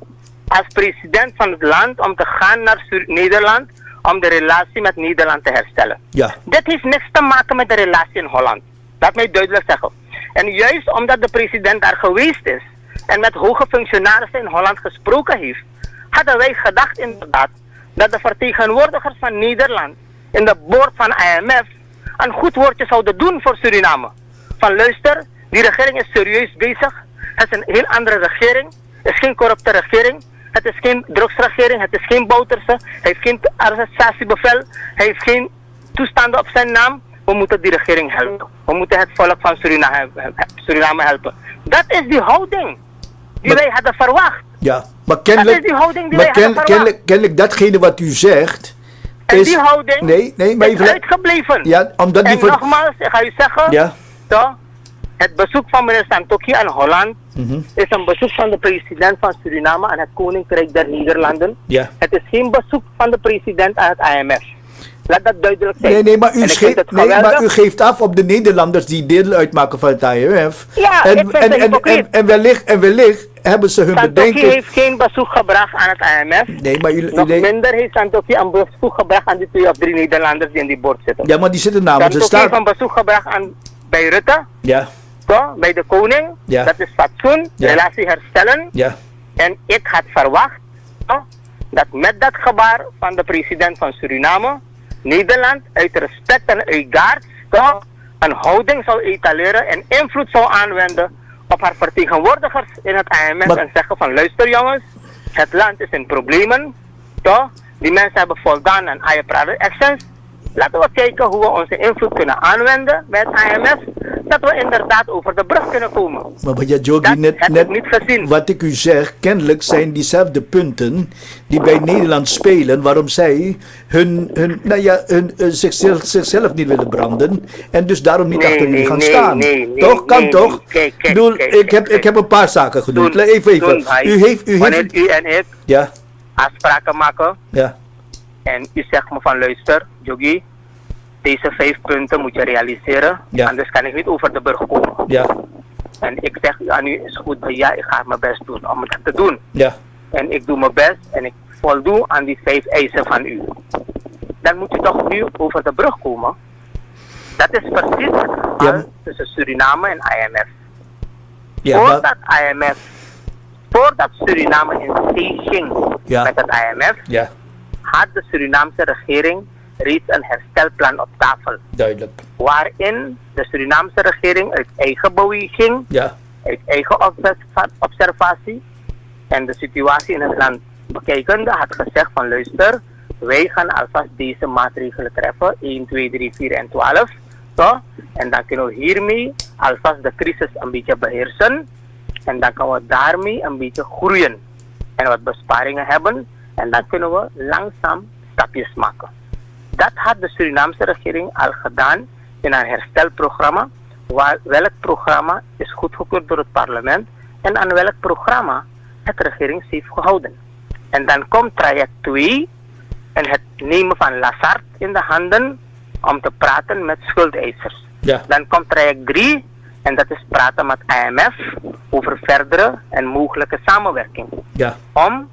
als president van het land om te gaan naar Nederland om de relatie met Nederland te herstellen. Ja. Dit heeft niks te maken met de relatie in Holland. Laat mij duidelijk zeggen. En juist omdat de president daar geweest is en met hoge functionarissen in Holland gesproken heeft, hadden wij gedacht inderdaad dat de vertegenwoordigers van Nederland in de board van IMF een goed woordje zouden doen voor Suriname. Van luister, die regering is serieus bezig. Het is een heel andere regering. Het is geen corrupte regering. Het is geen drugsregering. Het is geen Bouterse. Hij heeft geen arrestatiebevel. Hij heeft geen toestanden op zijn naam. We moeten die regering helpen. We moeten het volk van Suriname helpen. Dat is die houding die wij hadden verwacht. Ja, maar Dat is kennelijk, die houding die maar wij hadden verwacht. kennelijk datgene wat u zegt, En is... die houding Nee, maar is even... uitgebleven. Ja, omdat die... En nogmaals, ik ga u zeggen, Ja. toch, het bezoek van meneer Santokhi aan Holland is een bezoek van de president van Suriname aan het Koninkrijk der Nederlanden. Ja. Het is geen bezoek van de president aan het IMF. Laat dat duidelijk zijn. Nee, maar En ik vind het geweldig. u geeft af op de Nederlanders die deel uitmaken van het IMF. Ja, ik vind het hypocriet. en wellicht hebben ze hun Santokhi bedenken... heeft geen bezoek gebracht aan het IMF. Nee, maar Nog minder heeft Santokhi een bezoek gebracht aan die 2 of 3 Nederlanders die in die bord zitten. Ja, maar die zitten namens de Santokhi heeft staat. een bezoek gebracht bij Rutte, Ja, toch, bij de koning. Ja. Dat is fatsoen, Ja. relatie herstellen. ja, En ik had verwacht dat met dat gebaar van de president van Suriname, Nederland uit respect en uitgaard een houding zou etaleren en invloed zou aanwenden op haar vertegenwoordigers in het IMF Maar- en zeggen van luister jongens, het land is in problemen, toch? Die mensen hebben voldaan aan IPR actions Laten we kijken hoe we onze invloed kunnen aanwenden bij het IMF. Dat we inderdaad over de brug kunnen komen. Maar meneer Jogi, Dat net, heb ik niet gezien. wat ik u zeg, kennelijk zijn diezelfde punten die bij Nederland spelen, waarom zij zichzelf niet willen branden en dus daarom niet achter u gaan staan. Toch? Kan toch? Ik heb een paar zaken genoemd. Even. Wanneer u en ik Ja, afspraken maken ja, en u zegt me van luister, Jogi, deze 5 punten moet je realiseren, Ja. anders kan ik niet over de brug komen. ja, En ik zeg aan u, is goed, ja, ik ga mijn best doen om het te doen. ja, En ik doe mijn best en ik voldoe aan die 5 eisen van u. Dan moet u toch nu over de brug komen. Dat is precies het geval tussen Suriname en IMF. ja, Voordat Suriname in zee ging Ja. met het IMF, ja, had de Surinaamse regering reeds een herstelplan op tafel. duidelijk. Waarin de Surinaamse regering uit eigen beweging, Ja, uit eigen observatie en de situatie in het land bekijkende had gezegd van luister, wij gaan alvast deze maatregelen treffen, 1, 2, 3, 4 en 12. Zo? En dan kunnen we hiermee alvast de crisis een beetje beheersen. En dan kunnen we daarmee een beetje groeien. En wat besparingen hebben. En dan kunnen we langzaam stapjes maken. Dat had de Surinaamse regering al gedaan in een herstelprogramma. Welk programma is goedgekeurd door het parlement. En aan welk programma het regering heeft gehouden. En dan komt traject 2. En het nemen van Lazard in de handen om te praten met schuldeisers. ja, Dan komt traject 3 en dat is praten met IMF over verdere en mogelijke samenwerking. ja, Om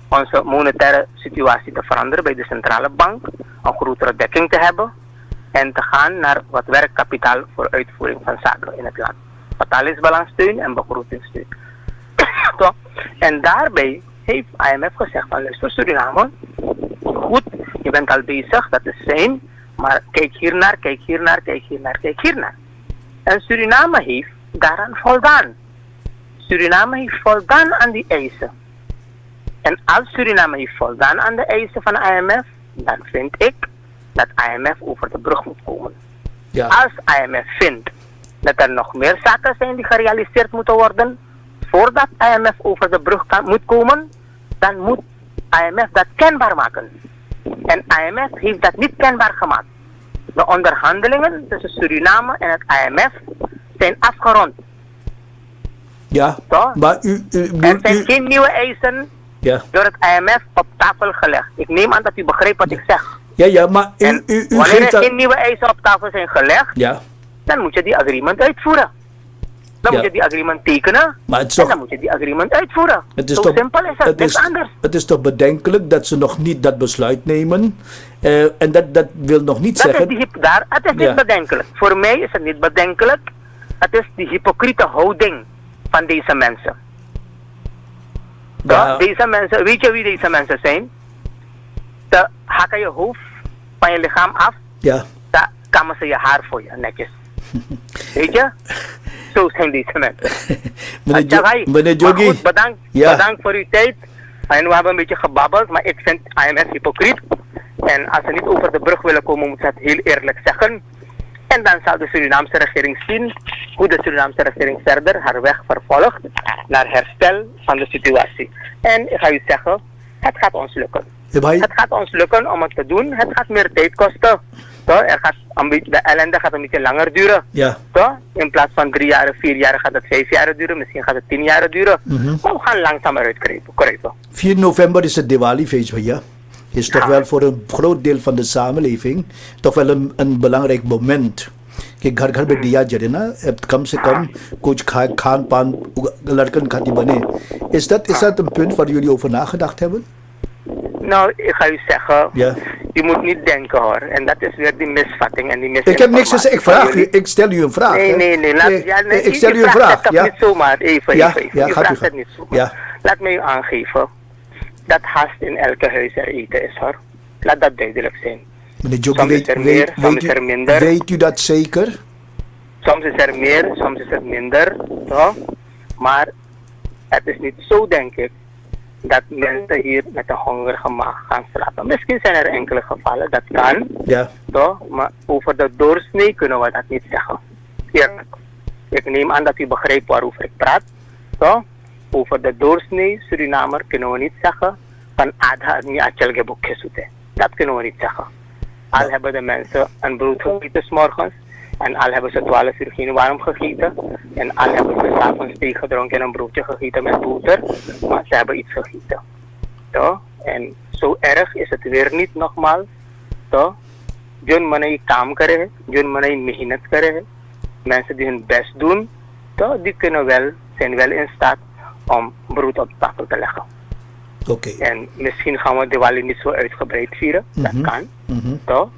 onze monetaire situatie te veranderen bij de centrale bank, een grotere dekking te hebben en te gaan naar wat werkkapitaal voor uitvoering van zaken in het land. Betalingsbalanssteun en begrotingssteun. Toch? En daarbij heeft IMF gezegd van luister Suriname, goed, je bent al bezig, dat is fijn, maar kijk hiernaar, kijk hiernaar, kijk hiernaar, kijk hiernaar. En Suriname heeft daaraan voldaan. Suriname heeft voldaan aan die eisen. En als Suriname heeft voldaan aan de eisen van IMF, dan vind ik dat IMF over de brug moet komen. ja, Als IMF vindt dat er nog meer zaken zijn die gerealiseerd moeten worden, voordat IMF over de brug moet komen, dan moet IMF dat kenbaar maken. En IMF heeft dat niet kenbaar gemaakt. De onderhandelingen tussen Suriname en het IMF zijn afgerond. ja. Toch? Maar Er zijn geen nieuwe eisen ja, door het IMF op tafel gelegd. Ik neem aan dat u begrijpt wat ik zeg. ja, maar En u wanneer geeft er dat... geen nieuwe eisen op tafel zijn gelegd, Ja, dan moet je die agreement uitvoeren. Dan Ja. moet je die agreement tekenen maar het is en toch... dan moet je die agreement uitvoeren. Het is Zo toch, simpel is het, niks anders. het is toch bedenkelijk dat ze nog niet dat besluit nemen. En dat wil nog niet Dat is zeggen... het is Ja. niet bedenkelijk. Voor mij is het niet bedenkelijk. Het is die hypocriete houding van deze mensen. Ja. Deze mensen, weet je wie deze mensen zijn? Ze hakken je hoofd van je lichaam af, Ja, dan kammen ze je haar voor je netjes. Weet je? Zo zijn deze mensen. meneer Maar Jogi... goed, bedankt, Ja. bedankt voor uw tijd. En we hebben een beetje gebabbeld, maar ik vind IMF hypocriet. En als ze niet over de brug willen komen, moeten ze het heel eerlijk zeggen. En dan zal de Surinaamse regering zien hoe de Surinaamse regering verder haar weg vervolgt naar herstel van de situatie. En ik ga u zeggen, het gaat ons lukken. Het gaat ons lukken om het te doen. Het gaat meer tijd kosten. Toch? De ellende gaat een beetje langer duren. Ja, Toch? In plaats van 3 jaar, 4 jaar gaat het 5 jaar duren. Misschien gaat het 10 jaar duren. Maar we gaan langzaam eruit kruipen. 4 november is het Diwali-feest, ja. Is toch wel voor een groot deel van de samenleving toch wel een belangrijk moment. कि घर घर में दिया जले ना कम से कम कुछ खान पान लड़कन खाती बने is dat een punt waar jullie over nagedacht hebben? Nou, ik ga u zeggen, Ja. je moet niet denken hoor. En dat is weer die misvatting en die Ik heb niks misinformatie. gezegd, ik stel u een vraag. Nee, hè. nee, nee. Ik stel u een vraag. Dat Ja, niet zomaar. Even. Ja, U gaat u vraagt gaan. het niet zomaar. Ja. Laat mij u aangeven dat haast in elke huis er eten is hoor. Laat dat duidelijk zijn. meneer Jogi, Soms is er meer, soms is er minder. weet u dat zeker? Soms is er meer, soms is er minder. Toch? Maar het is niet zo, denk ik, dat mensen hier met een hongerige maag gaan slapen. Misschien zijn er enkele gevallen, dat kan. Ja. Toch? Maar over de doorsnee kunnen we dat niet zeggen. Eerlijk. Ik neem aan dat u begrijpt waarover ik praat. Toch? Over de doorsnee Surinamer kunnen we niet zeggen van Adha niet Achelge Boekjesute. Dat kunnen we niet zeggen. Al hebben de mensen een brood gegeten 's morgens. En al hebben ze 12 uur geen warm gegeten. En al hebben ze 's avonds thee gedronken en een broodje gegeten met boter. Maar ze hebben iets gegeten. Toch? En zo erg is het weer niet nogmaals. Toch? Jun manai kaam kare, jun manai mehnat kare. Mensen die hun best doen, toch? Die zijn wel in staat om brood op tafel te leggen. Oké. En misschien gaan we Diwali niet zo uitgebreid vieren. Dat kan. Toch?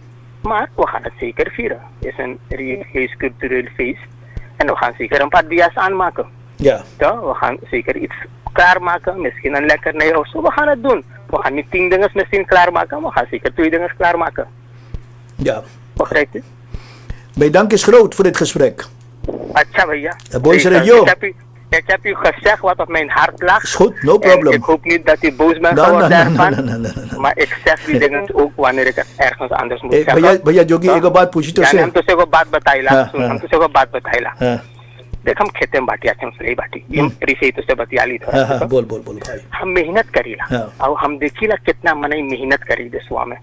Maar we gaan het zeker vieren. Het is een religieus cultureel feest. En we gaan zeker een paar dia's aanmaken. Ja. Toch? We gaan zeker iets klaarmaken. Misschien een lekkernij of zo. We gaan het doen. We gaan niet 10 dingen misschien klaarmaken. We gaan zeker 2 dingen klaarmaken. Ja. Begrijpt u? Mijn dank is groot voor dit gesprek. Atja, ja. Boys Radio. Ik heb u gezegd wat op mijn hart lag. Is goed, no problem. En ik hoop niet dat u boos bent geworden daarvan. Maar ik zeg die dingen ook wanneer ik het ergens anders moet zeggen. Baya jogi ego baat pushi to Ja, se. हम तो से बात बताइला हम तो से बात बताइला हाँ देख हम खेते में बाटी हम फ्री बाटी हम प्री से तो से बतियाली हाँ थोड़ा बोल बोल बोल भाई. हम मेहनत करीला हाँ. और हम देखीला कितना मने मेहनत करी देशवा में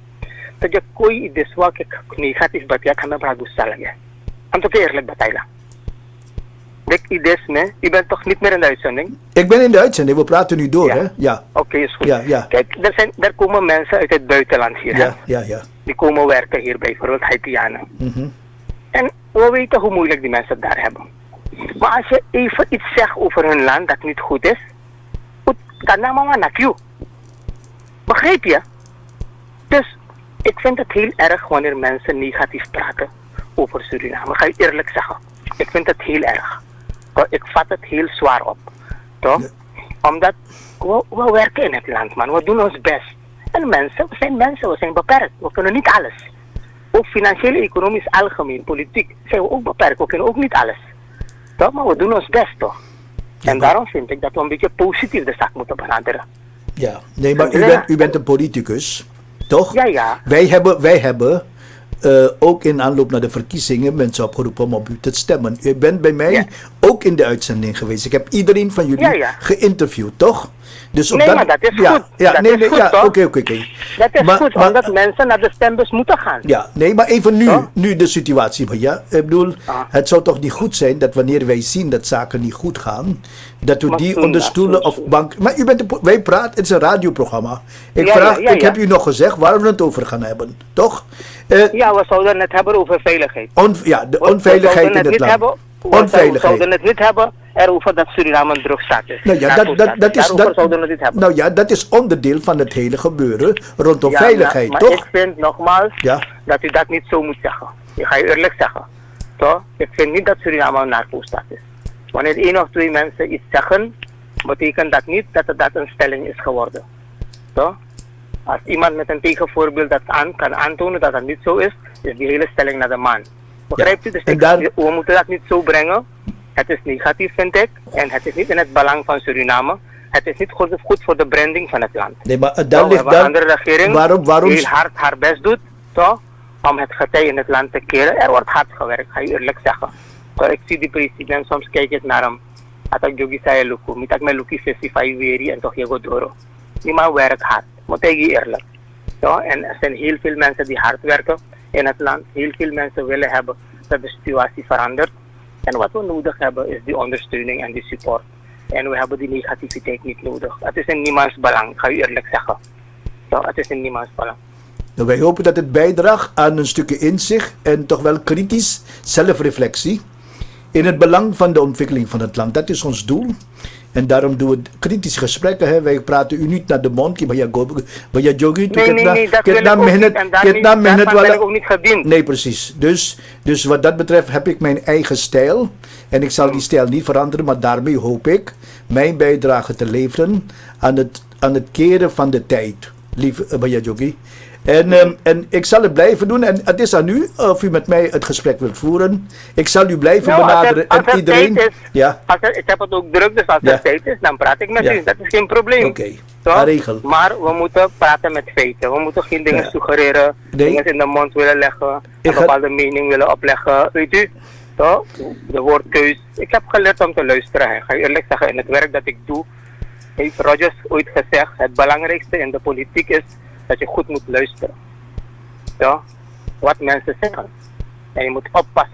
तो जब कोई देशवा के निखात इस बतिया हमें बड़ा गुस्सा लगे हम तो क्या लग बताइला देख इस देश में je bent toch niet meer in de uitzending? Ik ben in de uitzending, we praten nu door, Ja. hè? Ja. Oké, is goed. Ja, ja. Kijk, er komen mensen uit het buitenland hier. Ja, hè? ja, ja. Die komen werken hier, bijvoorbeeld Haitianen. En we weten hoe moeilijk die mensen het daar hebben. Maar als je even iets zegt over hun land dat niet goed is, kan dat maar naar you. Begrijp je? Dus ik vind het heel erg wanneer mensen negatief praten over Suriname. Ga je eerlijk zeggen. Ik vind het heel erg. Ik vat het heel zwaar op. Toch? Ja. Omdat we werken in het land, man. We doen ons best. En mensen, we zijn beperkt. We kunnen niet alles. Ook financieel, economisch, algemeen, politiek zijn we ook beperkt. We kunnen ook niet alles. Toch? Maar we doen ons best, toch? En daarom vind ik dat we een beetje positief de zaak moeten benaderen. Ja. Nee, maar Ja. u bent een politicus, toch? Ja, ja. Wij hebben ook in aanloop naar de verkiezingen mensen opgeroepen om op u te stemmen. U bent bij mij Ja. ook in de uitzending geweest. Ik heb iedereen van jullie Ja, ja. geïnterviewd, toch? Dus op Nee, maar dat is ja, goed. Ja, Dat nee, is nee, goed, ja, toch? oké. Dat is goed, omdat mensen naar de stembus moeten gaan. Ja, nee, maar even Toch? nu de situatie. Maar ja, ik bedoel, het zou toch niet goed zijn dat wanneer wij zien dat zaken niet goed gaan, dat we Maar die toen onder dat, stoelen toen of bank. Maar u bent wij praten, het is een radioprogramma. Ik Ja, vraag, ja, ik ja. heb u nog gezegd waar we het over gaan hebben, toch? Ja, we zouden het hebben over veiligheid. De onveiligheid in het land. We Onveiligheid. zouden het niet hebben erover dat Suriname een drugstaat is. Nou ja, Daarover zouden we het niet hebben. nou ja, dat is onderdeel van het hele gebeuren rondom Ja, veiligheid, maar toch? ik vind nogmaals Ja. dat u dat niet zo moet zeggen. Ik ga je eerlijk zeggen. Toch? Ik vind niet dat Suriname een narco-staat is. Wanneer 1 of 2 mensen iets zeggen, betekent dat niet dat het dat een stelling is geworden. Toch? Als iemand met een tegenvoorbeeld dat kan aantonen dat dat niet zo is die hele stelling naar de maan. Begrijpt u? Dus En daar- we moeten dat niet zo brengen. Het is negatief, vind ik. En het is niet in het belang van Suriname. Het is niet goed voor de branding van het land. Nee, maar daar we ligt hebben een dan. andere regering Waarom? die heel hard haar best doet, toch? Om het getij in het land te keren. Er wordt hard gewerkt, ga je eerlijk zeggen. Toch, ik zie die president, soms kijk ik naar hem. Atak jogi saya luku, mitak me luki 55 weri en toch je go doro. Die man werkt hard, moet ik je eerlijk. Toch? En er zijn heel veel mensen die hard werken in het land. Heel veel mensen willen hebben dat de situatie verandert. En wat we nodig hebben is die ondersteuning en die support. En we hebben die negativiteit niet nodig. Het is in niemands belang, ga je eerlijk zeggen. Toch? Het is in niemands belang. Nou, wij hopen dat het bijdraagt aan een stukje inzicht en toch wel kritisch zelfreflectie in het belang van de ontwikkeling van het land. Dat is ons doel. En daarom doen we kritische gesprekken. Hè. Wij praten u niet naar de mond. Maar je jogi. Nee, dat wil ik ook niet. En daarvan ben ik ook niet gediend. Nee, precies. Dus wat dat betreft heb ik mijn eigen stijl. En ik zal die stijl niet veranderen. Maar daarmee hoop ik mijn bijdrage te leveren aan het keren van de tijd. Lieve Baya Jogi. En ik zal het blijven doen. En het is aan u of u met mij het gesprek wilt voeren. Ik zal u blijven Nou, benaderen. als er iedereen. tijd is, Ja, ik heb het ook druk, dus als Ja. er tijd is, dan praat ik met Ja. u. Dat is geen probleem. oké. Toch? Regel. Maar we moeten praten met feiten. We moeten geen dingen Ja. suggereren, Nee. dingen in de mond willen leggen, Ik een ga- bepaalde mening willen opleggen. Weet u? Toch? De woordkeus. Ik heb geleerd om te luisteren. Ik ga je eerlijk zeggen, in het werk dat ik doe, heeft Rogers ooit gezegd, het belangrijkste in de politiek is dat je goed moet luisteren. Ja? Wat mensen zeggen. En je moet oppassen